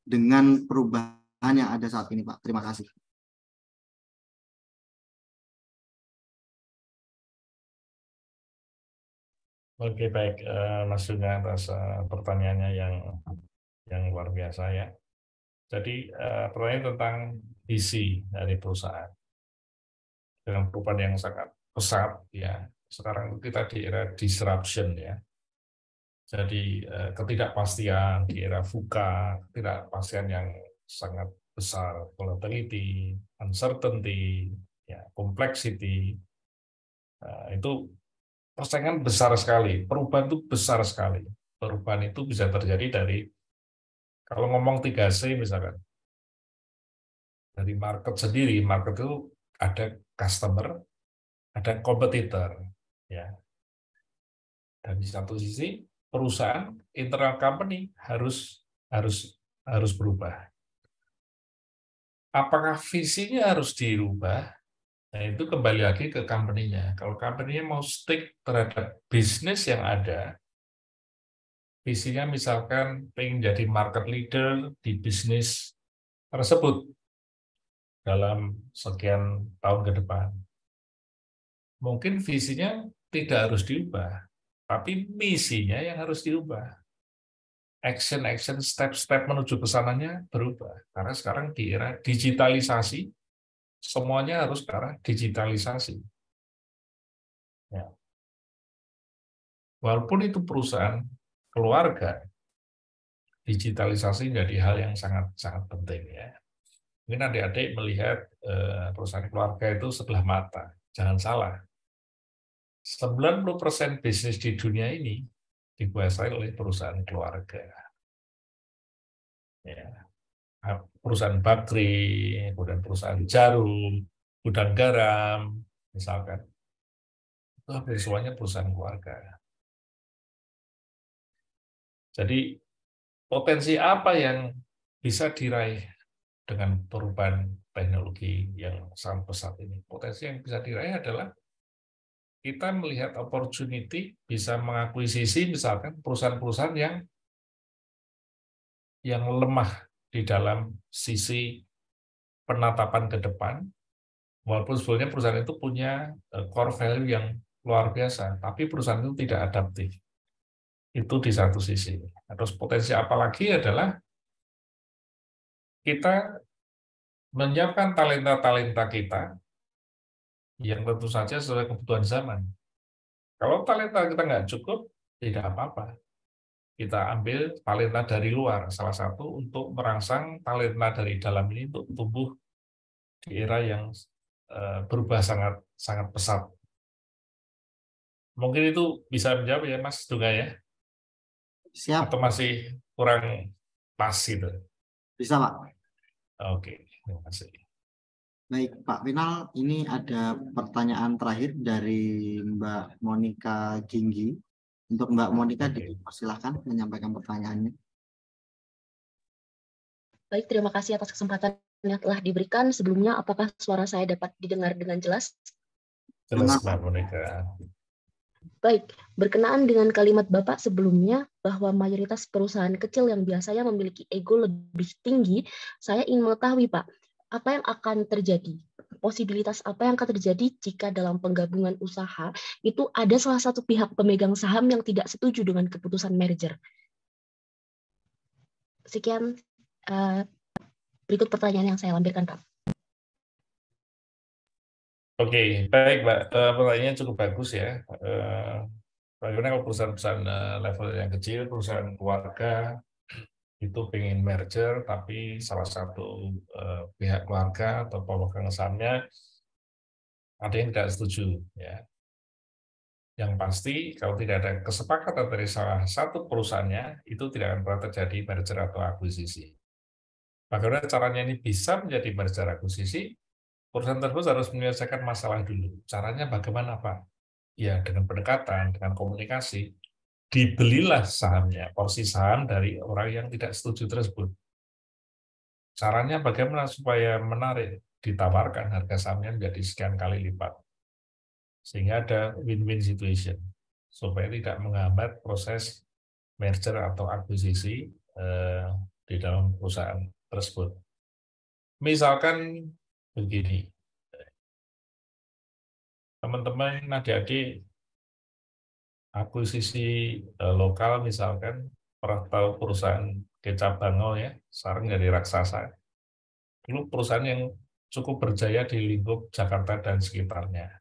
A: dengan perubahan yang ada saat ini, Pak? Terima kasih.
C: Oke, baik, Mas Dunga, atas pertanyaannya yang luar biasa ya. Jadi pertanyaan tentang visi dari perusahaan dengan perubahan yang sangat pesat ya. Sekarang kita di era disruption ya. Jadi ketidakpastian di era VUCA, ketidakpastian yang sangat besar, volatility, uncertainty, ya, complexity, itu persaingan besar sekali. Perubahan itu besar sekali. Perubahan itu bisa terjadi dari, kalau ngomong 3C misalkan, dari market sendiri. Market itu ada customer, ada kompetitor, ya. Dan di satu sisi perusahaan, internal company harus berubah. Apakah visinya harus dirubah? Nah, itu kembali lagi ke company-nya. Kalau company-nya mau stick terhadap bisnis yang ada, visinya misalkan pengen jadi market leader di bisnis tersebut dalam sekian tahun ke depan. Mungkin visinya tidak harus diubah, tapi misinya yang harus diubah. Action, step-step menuju ke sananya berubah. Karena sekarang di era digitalisasi, semuanya harus ke arah digitalisasi. Ya. Walaupun itu perusahaan keluarga, digitalisasi menjadi hal yang sangat penting ya. Mungkin adik-adik melihat perusahaan keluarga itu sebelah mata. Jangan salah. 90% bisnis di dunia ini dikuasai oleh perusahaan keluarga. Ya. Perusahaan Bakri, kemudian perusahaan Jarum, gudang garam, misalkan. hampir semuanya perusahaan keluarga. Jadi potensi apa yang bisa diraih dengan perubahan teknologi yang sangat pesat ini? Potensi yang bisa diraih adalah kita melihat opportunity bisa mengakuisisi misalkan perusahaan-perusahaan yang lemah di dalam sisi penatapan ke depan, walaupun sebetulnya perusahaan itu punya core value yang luar biasa, tapi perusahaan itu tidak adaptif. Itu di satu sisi. Terus potensi apalagi adalah kita menyiapkan talenta-talenta kita yang tentu saja sesuai kebutuhan zaman. Kalau talenta kita nggak cukup, tidak apa-apa. Kita ambil talenta dari luar, salah satu untuk merangsang talenta dari dalam ini untuk tumbuh di era yang berubah sangat sangat pesat. Mungkin itu bisa menjawab ya Mas Dunga ya?
A: Siap.
C: Atau masih kurang pas gitu?
A: Bisa, Pak.
C: Oke, terima kasih.
A: Baik, Pak Winal, ini ada pertanyaan terakhir dari Mbak Monica Ginggi. Untuk Mbak Monica, dipersilahkan menyampaikan pertanyaannya.
H: Baik, terima kasih atas kesempatan yang telah diberikan. Sebelumnya, apakah suara saya dapat didengar dengan jelas?
C: Jelas, Mbak Monica.
H: Baik, berkenaan dengan kalimat Bapak sebelumnya bahwa mayoritas perusahaan kecil yang biasanya memiliki ego lebih tinggi, saya ingin mengetahui, Pak, apa yang akan terjadi? Posibilitas apa yang akan terjadi jika dalam penggabungan usaha itu ada salah satu pihak pemegang saham yang tidak setuju dengan keputusan merger? Sekian, berikut pertanyaan yang saya lampirkan, Pak.
C: Oke, baik, Mbak. Pertanyaannya cukup bagus ya. Bagaimana kalau perusahaan-perusahaan level yang kecil, perusahaan keluarga, itu pengen merger, tapi salah satu pihak keluarga atau pemegang sahamnya ada yang tidak setuju. Ya. Yang pasti, kalau tidak ada kesepakatan dari salah satu perusahaannya, itu tidak akan pernah terjadi merger atau akuisisi. Bagaimana caranya ini bisa menjadi merger akuisisi? Perusahaan tersebut harus menyelesaikan masalah dulu. Caranya bagaimana, Pak? Ya, dengan pendekatan, dengan komunikasi, dibelilah sahamnya, porsi saham dari orang yang tidak setuju tersebut. Caranya bagaimana supaya menarik, ditawarkan harga sahamnya menjadi sekian kali lipat. Sehingga ada win-win situation, supaya tidak menghambat proses merger atau akuisisi di dalam perusahaan tersebut. Misalkan begini, teman-teman adik-adik akuisisi lokal misalkan pernah tahu perusahaan kecap Bangau ya, sekarang jadi raksasa. Dulu perusahaan yang cukup berjaya di lingkup Jakarta dan sekitarnya.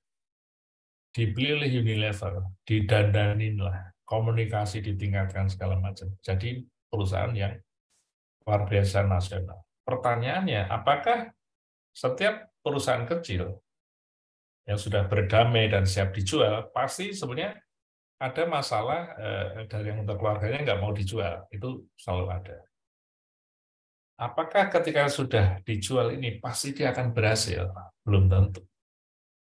C: Dibeli oleh Unilever, didandanin lah, komunikasi ditingkatkan segala macam. Jadi perusahaan yang luar biasa nasional. Pertanyaannya, apakah setiap perusahaan kecil yang sudah berdamai dan siap dijual, pasti sebenarnya ada masalah dari yang untuk keluarganya nggak mau dijual, itu selalu ada. Apakah ketika sudah dijual ini pasti dia akan berhasil? Belum tentu.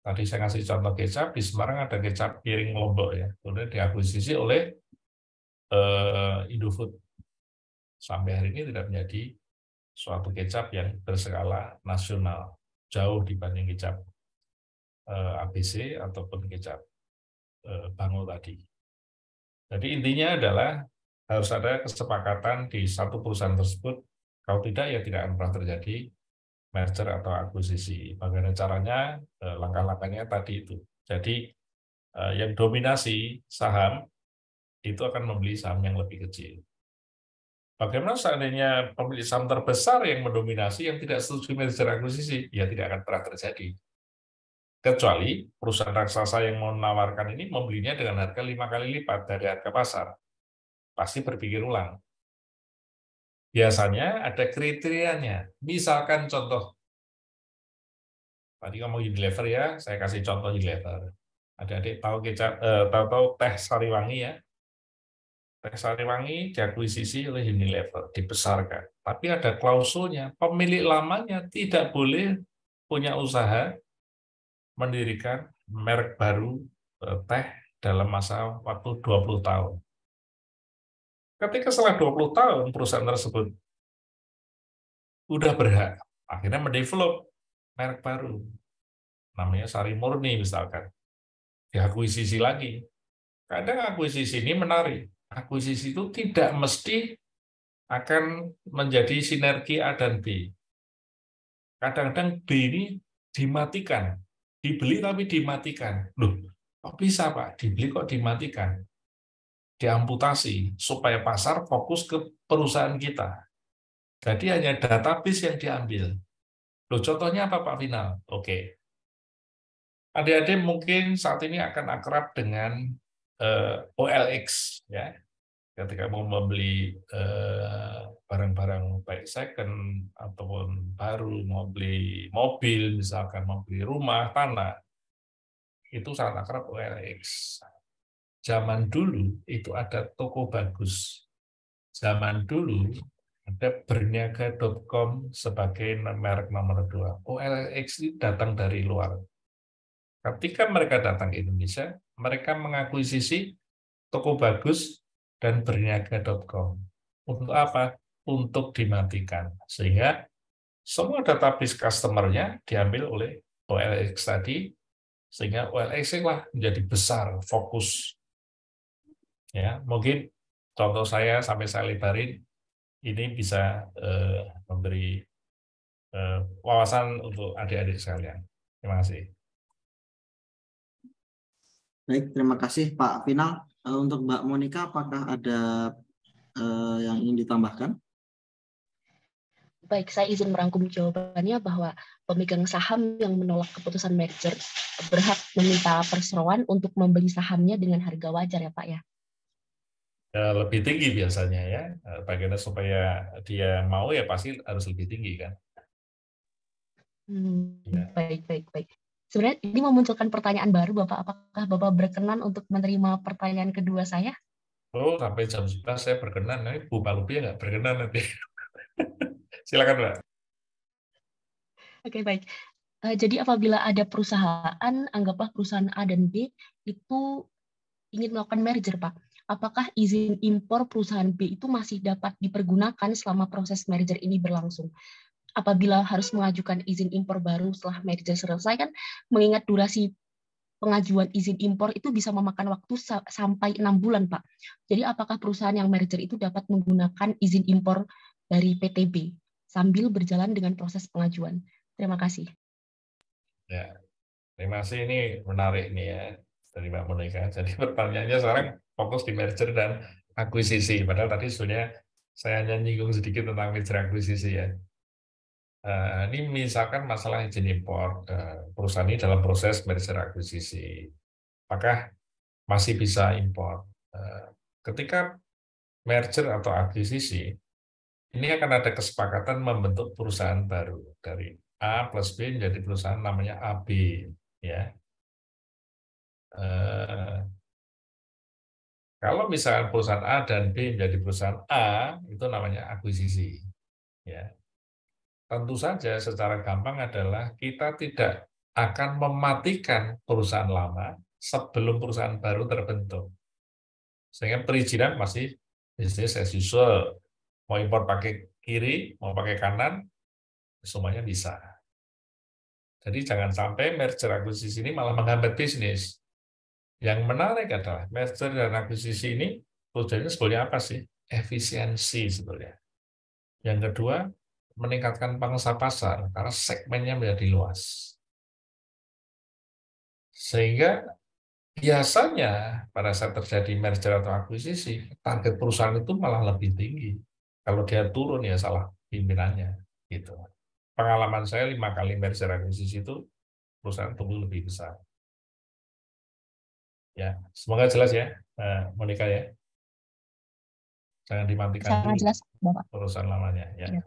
C: Tadi saya kasih contoh kecap, di Semarang ada kecap piring Lombok ya, kemudian diakuisisi oleh Indofood. Sampai hari ini tidak menjadi suatu kecap yang berskala nasional, jauh dibanding kecap ABC ataupun kecap Bangau tadi. Jadi intinya adalah harus ada kesepakatan di satu perusahaan tersebut, kalau tidak ya tidak akan pernah terjadi merger atau akuisisi. Bagaimana caranya? Langkah-langkahnya tadi itu. Jadi yang dominasi saham itu akan membeli saham yang lebih kecil. Bagaimana seandainya pemilik saham terbesar yang mendominasi yang tidak setuju merger akuisisi? Ya tidak akan pernah terjadi. Kecuali perusahaan raksasa yang menawarkan ini membelinya dengan harga 5 kali lipat dari harga pasar. Pasti berpikir ulang. Biasanya ada kriterianya. Misalkan contoh, tadi ngomong Unilever ya, saya kasih contoh Unilever. Adik-adik tahu tahu teh Sariwangi ya. Teh Sariwangi diakuisisi oleh Unilever, dibesarkan. Tapi ada klausulnya, pemilik lamanya tidak boleh punya usaha mendirikan merek baru teh dalam masa waktu 20 tahun. Ketika setelah 20 tahun perusahaan tersebut udah berhak, akhirnya mendevelop merek baru, namanya Sari Murni misalkan, diakuisisi lagi. Kadang akuisisi ini menarik. Akuisisi itu tidak mesti akan menjadi sinergi A dan B. Kadang-kadang B ini dimatikan, dibeli tapi dimatikan. Loh, kok bisa Pak? Dibeli kok dimatikan? Diamputasi supaya pasar fokus ke perusahaan kita. Jadi hanya database yang diambil. Loh, contohnya apa Pak Final? Oke. Adik-adik mungkin saat ini akan akrab dengan OLX, ya. Ketika mau membeli barang-barang baik second ataupun baru, mau beli mobil, misalkan mau beli rumah, tanah, itu sangat akrab OLX. Zaman dulu itu ada Toko Bagus. Zaman dulu ada berniaga.com sebagai merek nomor 2. OLX itu datang dari luar. Ketika mereka datang ke Indonesia, mereka mengakuisisi Toko Bagus dan berniaga.com. Untuk apa? Untuk dimatikan. Sehingga semua database customer-nya diambil oleh OLX tadi, sehingga OLX lah menjadi besar, fokus. Ya, mungkin contoh saya sampai saya lebarin, ini bisa memberi wawasan untuk adik-adik sekalian. Terima kasih.
A: Baik, terima kasih Pak Final. Untuk Mbak Monica, apakah ada yang ingin ditambahkan?
H: Baik, saya izin merangkum jawabannya bahwa pemegang saham yang menolak keputusan merger berhak meminta perseroan untuk membeli sahamnya dengan harga wajar ya Pak ya?
C: Lebih tinggi biasanya ya. Bagaimana supaya dia mau ya pasti harus lebih tinggi kan. Ya.
H: Baik. Sebenarnya ini memunculkan pertanyaan baru Bapak. Apakah Bapak berkenan untuk menerima pertanyaan kedua saya?
C: Oh, sampai jam 11 saya berkenan. Nanti Bu Palupi nggak berkenan nanti. Silakan, Mbak.
H: Oke, baik. Jadi apabila ada perusahaan, anggaplah perusahaan A dan B, itu ingin melakukan merger, Pak. Apakah izin impor perusahaan B itu masih dapat dipergunakan selama proses merger ini berlangsung? Apabila harus mengajukan izin impor baru setelah merger selesai, kan mengingat durasi pengajuan izin impor itu bisa memakan waktu sampai 6 bulan, Pak. Jadi apakah perusahaan yang merger itu dapat menggunakan izin impor dari PTB sambil berjalan dengan proses pengajuan? Terima kasih.
C: Ya, terima kasih. Ini menarik nih ya dari Mbak Monica. Jadi pertanyaannya sekarang fokus di merger dan akuisisi. Padahal tadi sebenarnya saya hanya nyinggung sedikit tentang merger akuisisi ya. Ini misalkan masalah izin impor, perusahaan ini dalam proses merger akuisisi, apakah masih bisa impor? Ketika merger atau akuisisi, ini akan ada kesepakatan membentuk perusahaan baru dari A plus B menjadi perusahaan namanya AB, ya. Kalau misalkan perusahaan A dan B menjadi perusahaan A, itu namanya akuisisi, ya. Tentu saja secara gampang adalah kita tidak akan mematikan perusahaan lama sebelum perusahaan baru terbentuk. Sehingga perizinan masih business as usual. Mau impor pakai kiri, mau pakai kanan, semuanya bisa. Jadi jangan sampai merger akuisisi ini malah menghambat bisnis. Yang menarik adalah merger dan akuisisi ini tujuannya sebetulnya apa sih? Efisiensi sebetulnya. Yang kedua, meningkatkan pangsa pasar karena segmennya menjadi luas. Sehingga biasanya pada saat terjadi merger atau akuisisi, target perusahaan itu malah lebih tinggi. Kalau dia turun ya salah pimpinannya. Gitu. Pengalaman saya 5 kali merger akuisisi itu perusahaan tumbuh lebih besar. Ya, semoga jelas ya, Monica ya. Jangan dimatikan
H: sangat
C: dulu
H: jelas, Bapak.
C: perusahaan lamanya. Ya.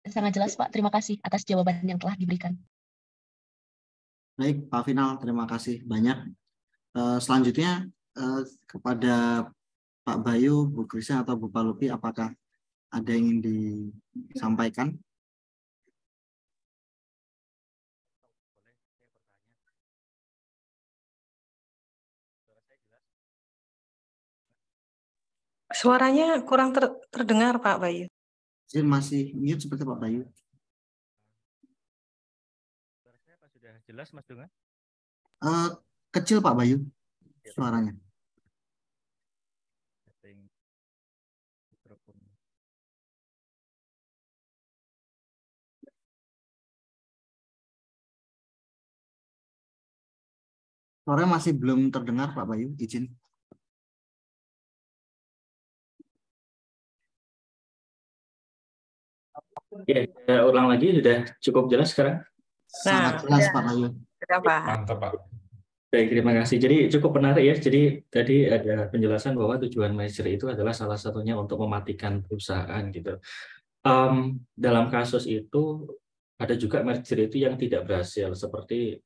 H: Sangat jelas, Pak. Terima kasih atas jawaban yang telah diberikan.
A: Baik, Pak Final, terima kasih banyak. Selanjutnya kepada Pak Bayu, Bu Krisna atau Bu Palupi, apakah ada yang ingin disampaikan?
B: Suaranya kurang terdengar Pak Bayu.
A: Izin masih mute seperti Pak Bayu.
I: Apa sudah jelas Mas Dunga?
A: Kecil Pak Bayu suaranya. Suaranya masih belum terdengar Pak Bayu, izin.
I: Ya, ulang lagi, sudah cukup jelas sekarang?
A: Sangat jelas Pak Bayu.
C: Mantap Pak.
I: Baik, terima kasih. Jadi cukup menarik ya. Jadi tadi ada penjelasan bahwa tujuan merger itu adalah salah satunya untuk mematikan perusahaan gitu. Dalam kasus itu ada juga merger itu yang tidak berhasil seperti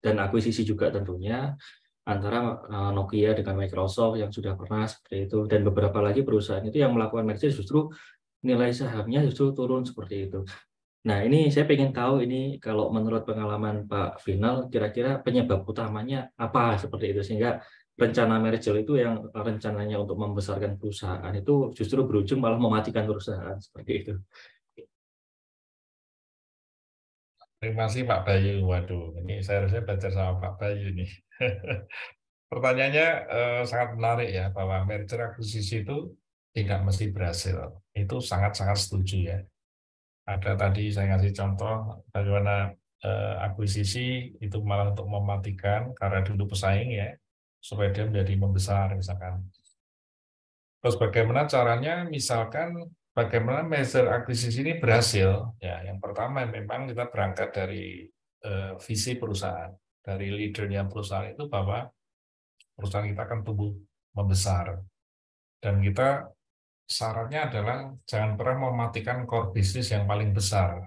I: dan akuisisi juga tentunya antara Nokia dengan Microsoft yang sudah pernah seperti itu, dan beberapa lagi perusahaan itu yang melakukan merger justru nilai sahamnya justru turun seperti itu. Nah, ini saya ingin tahu ini kalau menurut pengalaman Pak Final, kira-kira penyebab utamanya apa seperti itu, sehingga rencana merger itu yang rencananya untuk membesarkan perusahaan itu justru berujung malah mematikan perusahaan seperti itu.
C: Terima kasih Pak Bayu. Waduh, ini saya harusnya belajar sama Pak Bayu nih. Pertanyaannya sangat menarik ya, bahwa merger akuisisi itu tidak mesti berhasil. Itu sangat-sangat setuju ya. Ada tadi saya ngasih contoh bagaimana akuisisi itu malah untuk mematikan karena dulu pesaing ya, supaya dia menjadi membesar misalkan. Terus bagaimana caranya, misalkan bagaimana merger akuisisi ini berhasil? Ya, yang pertama memang kita berangkat dari visi perusahaan, dari leadernya perusahaan itu bahwa perusahaan kita akan tumbuh membesar, dan kita syaratnya adalah jangan pernah mematikan core bisnis yang paling besar.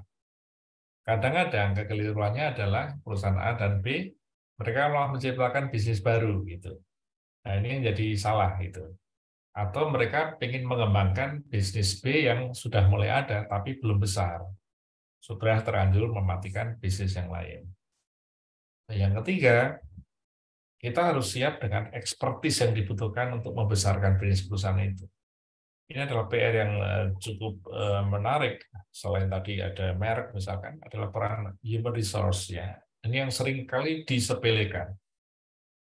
C: Kadang-kadang kekeliruannya adalah perusahaan A dan B, mereka malah menciptakan bisnis baru gitu. Nah, ini jadi salah gitu. Atau mereka ingin mengembangkan bisnis B yang sudah mulai ada tapi belum besar, supaya terlanjur mematikan bisnis yang lain. Nah, yang ketiga, kita harus siap dengan expertise yang dibutuhkan untuk membesarkan bisnis perusahaan itu. Ini adalah PR yang cukup menarik. Selain tadi ada merek misalkan, adalah peran human resource ya. Ini yang sering kali disepelekan.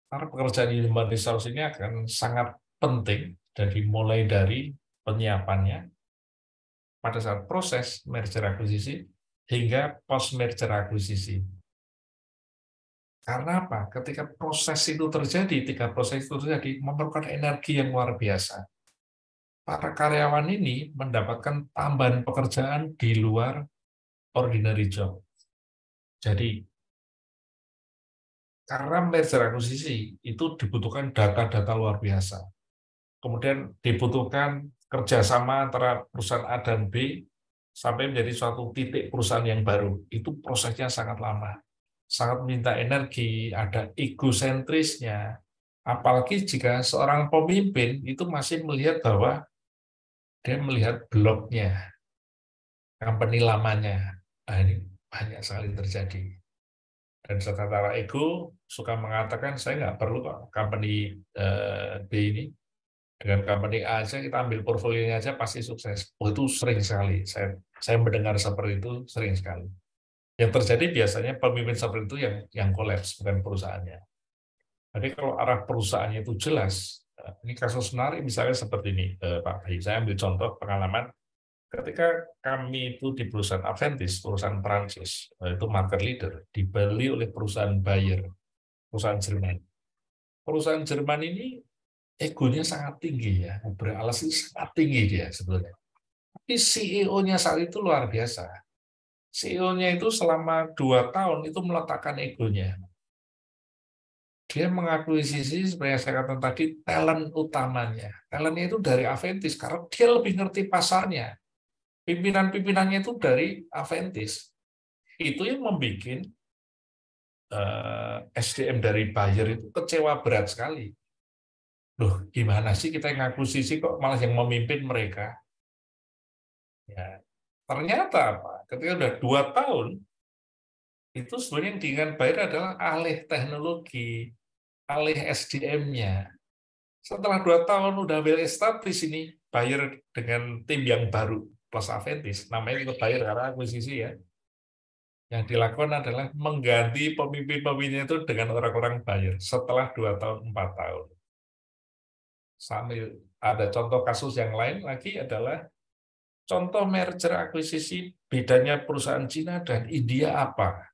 C: Karena pekerjaan human resource ini akan sangat penting mulai dari penyiapannya pada saat proses merger akuisisi hingga post merger akuisisi. Karena apa? Ketika proses itu terjadi, memerlukan energi yang luar biasa. Para karyawan ini mendapatkan tambahan pekerjaan di luar ordinary job. Jadi, karena merger akuisisi itu dibutuhkan data-data luar biasa. Kemudian dibutuhkan kerjasama antara perusahaan A dan B sampai menjadi suatu titik perusahaan yang baru. Itu prosesnya sangat lama. Sangat minta energi, ada egosentrisnya. Apalagi jika seorang pemimpin itu masih melihat bahwa dia melihat blognya, company lamanya. Nah, ini banyak sekali terjadi. Dan secara ego suka mengatakan, saya nggak perlu kok company B ini. Dengan company A aja, kita ambil portfolionya aja pasti sukses. Oh, itu sering sekali. Saya mendengar seperti itu sering sekali. Yang terjadi biasanya pemimpin seperti itu yang kolaps, bukan perusahaannya. Jadi kalau arah perusahaannya itu jelas, ini kasus menarik misalnya seperti ini, Pak Bayi. Saya ambil contoh pengalaman ketika kami itu di perusahaan Aventis, perusahaan Prancis, itu market leader, dibeli oleh perusahaan Bayer, perusahaan Jerman. Perusahaan Jerman ini egonya sangat tinggi ya, beralasan sangat tinggi dia sebetulnya. Tapi CEO-nya saat itu luar biasa. CEO-nya itu selama 2 tahun itu meletakkan egonya. Dia mengakuisisi, seperti yang saya katakan tadi, talent utamanya. Talentnya itu dari Aventis, karena dia lebih ngerti pasarnya. Pimpinan-pimpinannya itu dari Aventis. Itu yang membuat SDM dari Bayer itu kecewa berat sekali. Loh, gimana sih kita yang ngakuisisi kok malah yang memimpin mereka? Ya, ternyata apa? Ketika udah 2 tahun, itu sebenarnya yang diinginkan Bayer adalah alih teknologi, alih SDM-nya. Setelah 2 tahun udah well established ini, Bayer dengan tim yang baru plus Aventis, namanya ikut Bayer karena akuisisi ya. Yang dilakukan adalah mengganti pemimpin-pemimpinnya itu dengan orang-orang Bayer setelah 2 tahun, 4 tahun. Sambil ada contoh kasus yang lain lagi adalah contoh merger akuisisi, bedanya perusahaan Cina dan India apa?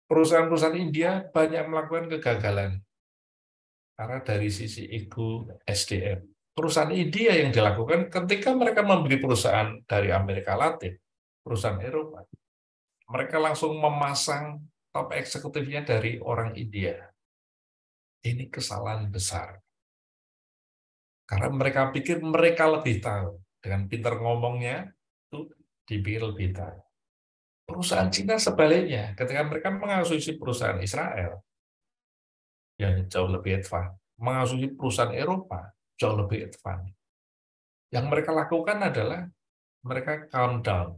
C: Perusahaan-perusahaan India banyak melakukan kegagalan karena dari sisi ego SDM. Perusahaan India yang dilakukan ketika mereka membeli perusahaan dari Amerika Latin, perusahaan Eropa, mereka langsung memasang top eksekutifnya dari orang India. Ini kesalahan besar. Karena mereka pikir mereka lebih tahu. Dengan pintar ngomongnya, itu dipikir lebih tahu. Perusahaan Cina sebaliknya, ketika mereka mengasumsi perusahaan Israel, yang jauh lebih advance, mengasumsi perusahaan Eropa, jauh lebih advance. Yang mereka lakukan adalah, mereka countdown.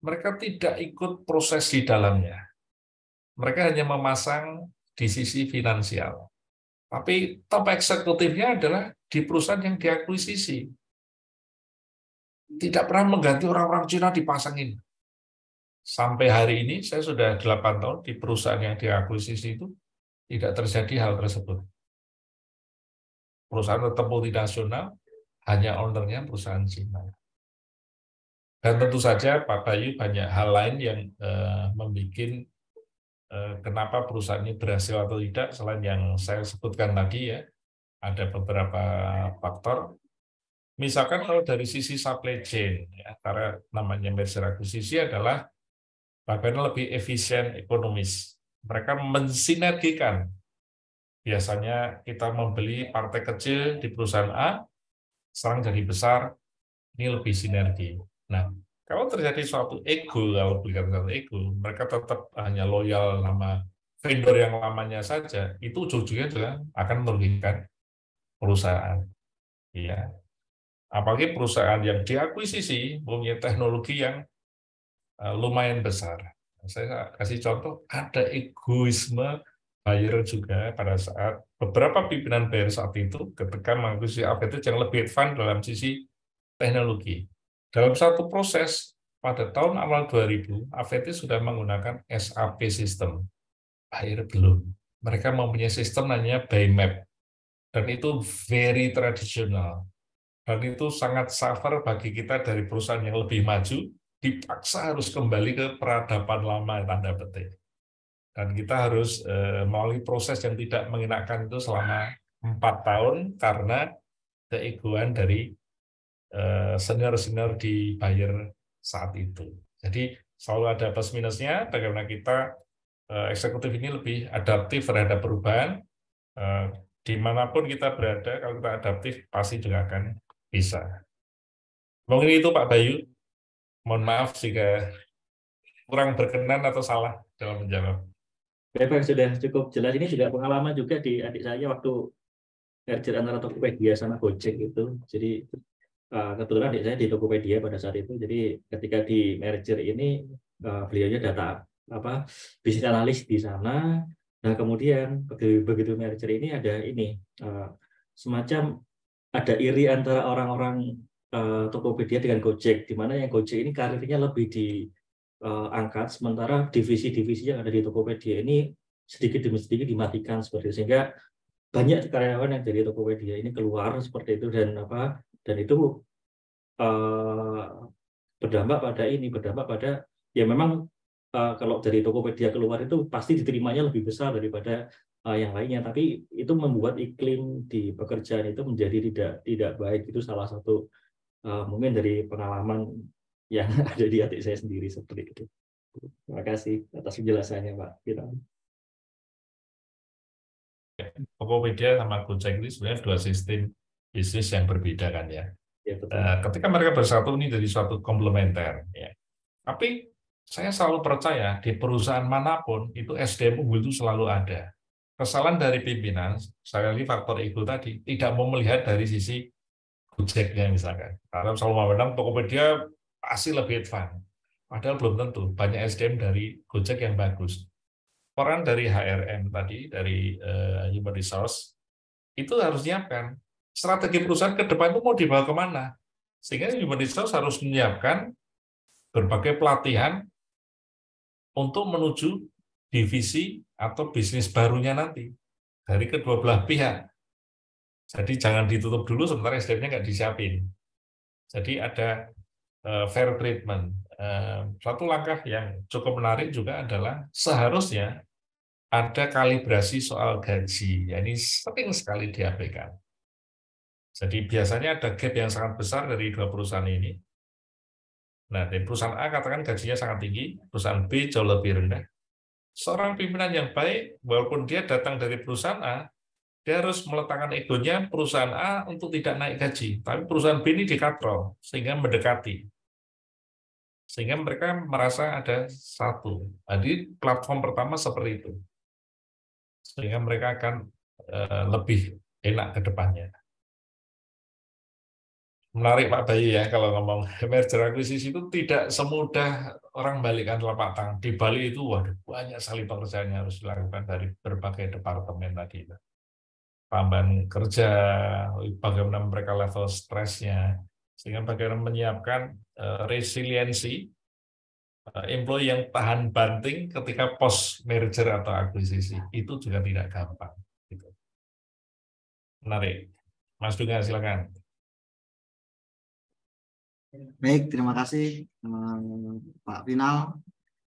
C: Mereka tidak ikut proses di dalamnya. Mereka hanya memasang di sisi finansial. Tapi top eksekutifnya adalah di perusahaan yang diakuisisi. Tidak pernah mengganti orang-orang Cina dipasangin. Sampai hari ini, saya sudah 8 tahun di perusahaan yang diakuisisi itu, tidak terjadi hal tersebut. Perusahaan tetap multinasional, hanya ownernya perusahaan Cina. Dan tentu saja Pak Bayu banyak hal lain yang membuat kenapa perusahaan ini berhasil atau tidak, selain yang saya sebutkan tadi ya, ada beberapa faktor. Misalkan kalau dari sisi supply chain, ya, karena namanya merger akuisisi adalah bagaimana lebih efisien ekonomis. Mereka mensinergikan. Biasanya kita membeli partai kecil di perusahaan A, sekarang jadi besar, ini lebih sinergi. Nah, kalau terjadi suatu ego, kalau bukan suatu ego, mereka tetap hanya loyal sama vendor yang lamanya saja, itu ujung-ujungnya juga akan merugikan perusahaan. Ya. Apalagi perusahaan yang diakuisisi punya teknologi yang lumayan besar. Saya kasih contoh, ada egoisme Bayer juga pada saat beberapa pimpinan Bayer saat itu ketika mengakuisisi Aventis yang lebih advance dalam sisi teknologi. Dalam satu proses, pada tahun awal 2000, Aventis sudah menggunakan SAP system. Bayer belum. Mereka mempunyai sistem namanya BuyMap. Dan itu very tradisional. Dan itu sangat suffer bagi kita dari perusahaan yang lebih maju, dipaksa harus kembali ke peradaban lama, tanda petik. Dan kita harus melalui proses yang tidak mengenakan itu selama 4 tahun karena keegoan dari senior-senior di Bayer saat itu. Jadi selalu ada plus minusnya, bagaimana kita eksekutif ini lebih adaptif terhadap perubahan. Dimanapun kita berada, kalau kita adaptif pasti juga akan bisa. Mungkin itu Pak Bayu. Mohon maaf jika kurang berkenan atau salah dalam menjawab.
I: Baik, sudah cukup jelas. Ini juga pengalaman juga di adik saya waktu merger antara Tokopedia sama Gojek itu. Jadi kebetulan adik saya di Tokopedia pada saat itu. Jadi ketika di merger ini beliaunya data bisnis analis di sana. Nah kemudian begitu merger ini ada ini semacam ada iri antara orang-orang Tokopedia dengan Gojek, di mana yang Gojek ini karirnya lebih diangkat, sementara divisi-divisi yang ada di Tokopedia ini sedikit demi sedikit dimatikan seperti itu, sehingga banyak karyawan yang dari Tokopedia ini keluar seperti itu dan itu berdampak pada ya memang kalau dari Tokopedia keluar itu pasti diterimanya lebih besar daripada yang lainnya, tapi itu membuat iklim di pekerjaan itu menjadi tidak baik. Itu salah satu mungkin dari pengalaman yang ada di adik saya sendiri seperti itu. Terima kasih atas penjelasannya Pak Firman.
C: Tokopedia sama Gojek ini sebenarnya dua sistem bisnis yang berbeda kan ya.
I: Ya betul.
C: Ketika mereka bersatu ini jadi suatu komplementer. Ya. Tapi saya selalu percaya di perusahaan manapun itu SDM unggul itu selalu ada. Kesalahan dari pimpinan, saya lihat faktor ego tadi, tidak mau melihat dari sisi Gojeknya misalkan. Karena selalu memandang Tokopedia pasti lebih advance. Padahal belum tentu. Banyak SDM dari Gojek yang bagus. Peran dari HRM tadi, dari Human Resource, itu harus nyiapkan strategi perusahaan ke depan itu mau dibawa kemana. Sehingga human resource harus menyiapkan berbagai pelatihan untuk menuju divisi atau bisnis barunya nanti dari kedua belah pihak. Jadi jangan ditutup dulu sementara SDM-nya nggak disiapin. Jadi ada fair treatment. Satu langkah yang cukup menarik juga adalah seharusnya ada kalibrasi soal gaji. Ya, ini sering sekali diabaikan. Jadi biasanya ada gap yang sangat besar dari dua perusahaan ini. Nah, dari perusahaan A katakan gajinya sangat tinggi, perusahaan B jauh lebih rendah. Seorang pimpinan yang baik, walaupun dia datang dari perusahaan A, dia harus meletakkan egonya perusahaan A untuk tidak naik gaji, tapi perusahaan B ini dikatrol, sehingga mendekati. Sehingga mereka merasa ada satu. Jadi platform pertama seperti itu. Sehingga mereka akan lebih enak ke depannya. Menarik Pak Bayu ya, kalau ngomong merger akuisisi itu tidak semudah orang balikkan telapak tangan. Di Bali itu waduh, banyak sekali pekerjaan yang harus dilakukan dari berbagai departemen tadi. Tambahan kerja, bagaimana mereka level stresnya, sehingga bagaimana menyiapkan resiliensi employee yang tahan banting ketika post merger atau akuisisi. Itu juga tidak gampang. Gitu. Menarik. Mas Dunga, silakan.
A: Baik, terima kasih Pak Final.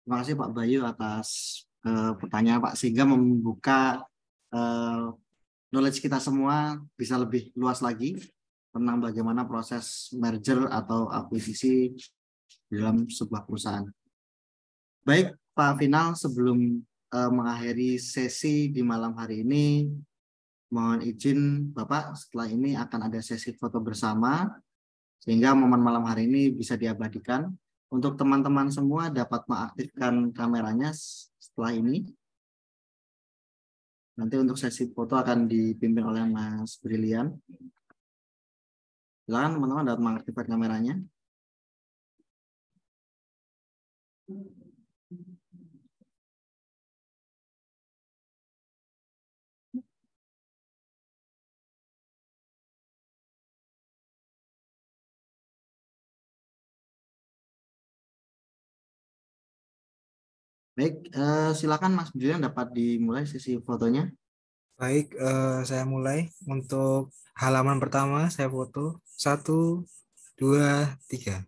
A: Terima kasih Pak Bayu atas pertanyaan Pak, sehingga membuka knowledge kita semua bisa lebih luas lagi tentang bagaimana proses merger atau akuisisi dalam sebuah perusahaan. Baik Pak Final, sebelum mengakhiri sesi di malam hari ini, mohon izin Bapak, setelah ini akan ada sesi foto bersama, sehingga momen malam hari ini bisa diabadikan. Untuk teman-teman semua dapat mengaktifkan kameranya setelah ini. Nanti untuk sesi foto akan dipimpin oleh Mas Brilian. Silakan teman-teman dapat mengaktifkan kameranya. Baik, silakan Mas Brilian dapat dimulai sesi fotonya.
J: Baik, saya mulai. Untuk halaman pertama saya foto 1, 2, 3.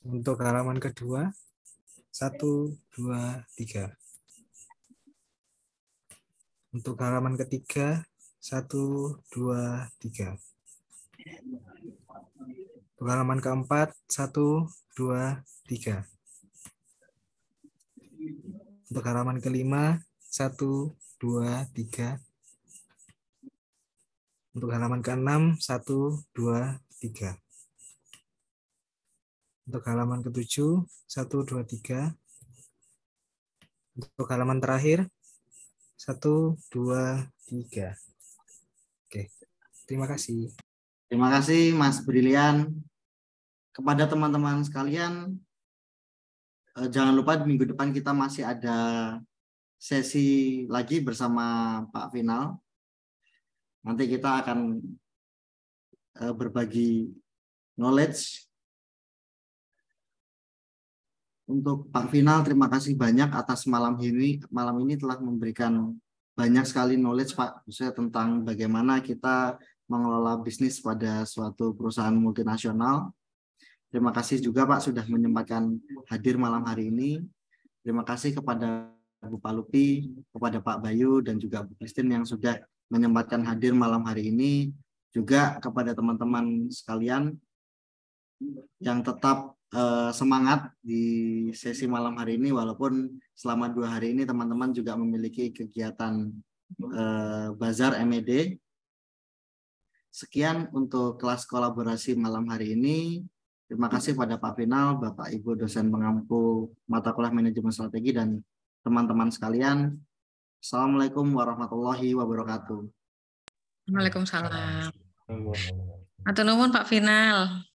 J: Untuk halaman kedua 1, 2, 3. Untuk halaman ketiga 1, 2, 3. Untuk halaman keempat 1, 2, 3. Untuk halaman kelima 1, 2, 3. Untuk halaman ke-6 1, 2, 3. Untuk halaman ke-7 1, 2, 3. Untuk halaman terakhir 1, 2, 3. Oke, terima kasih.
A: Terima kasih Mas Brilian. Kepada teman-teman sekalian, jangan lupa minggu depan kita masih ada sesi lagi bersama Pak Final. Nanti kita akan berbagi knowledge. Untuk Pak Final, terima kasih banyak atas malam ini telah memberikan banyak sekali knowledge Pak, khususnya tentang bagaimana kita mengelola bisnis pada suatu perusahaan multinasional. Terima kasih juga Pak sudah menyempatkan hadir malam hari ini. Terima kasih kepada Bu Palupi, kepada Pak Bayu, dan juga Bu Christine yang sudah menyempatkan hadir malam hari ini. Juga kepada teman-teman sekalian yang tetap semangat di sesi malam hari ini, walaupun selama 2 hari ini teman-teman juga memiliki kegiatan bazar MED. Sekian untuk kelas kolaborasi malam hari ini. Terima kasih pada Pak Final, Bapak Ibu dosen pengampu mata kuliah manajemen strategi, dan teman-teman sekalian. Assalamualaikum warahmatullahi wabarakatuh.
B: Waalaikumsalam. Atur nuwun Pak Final.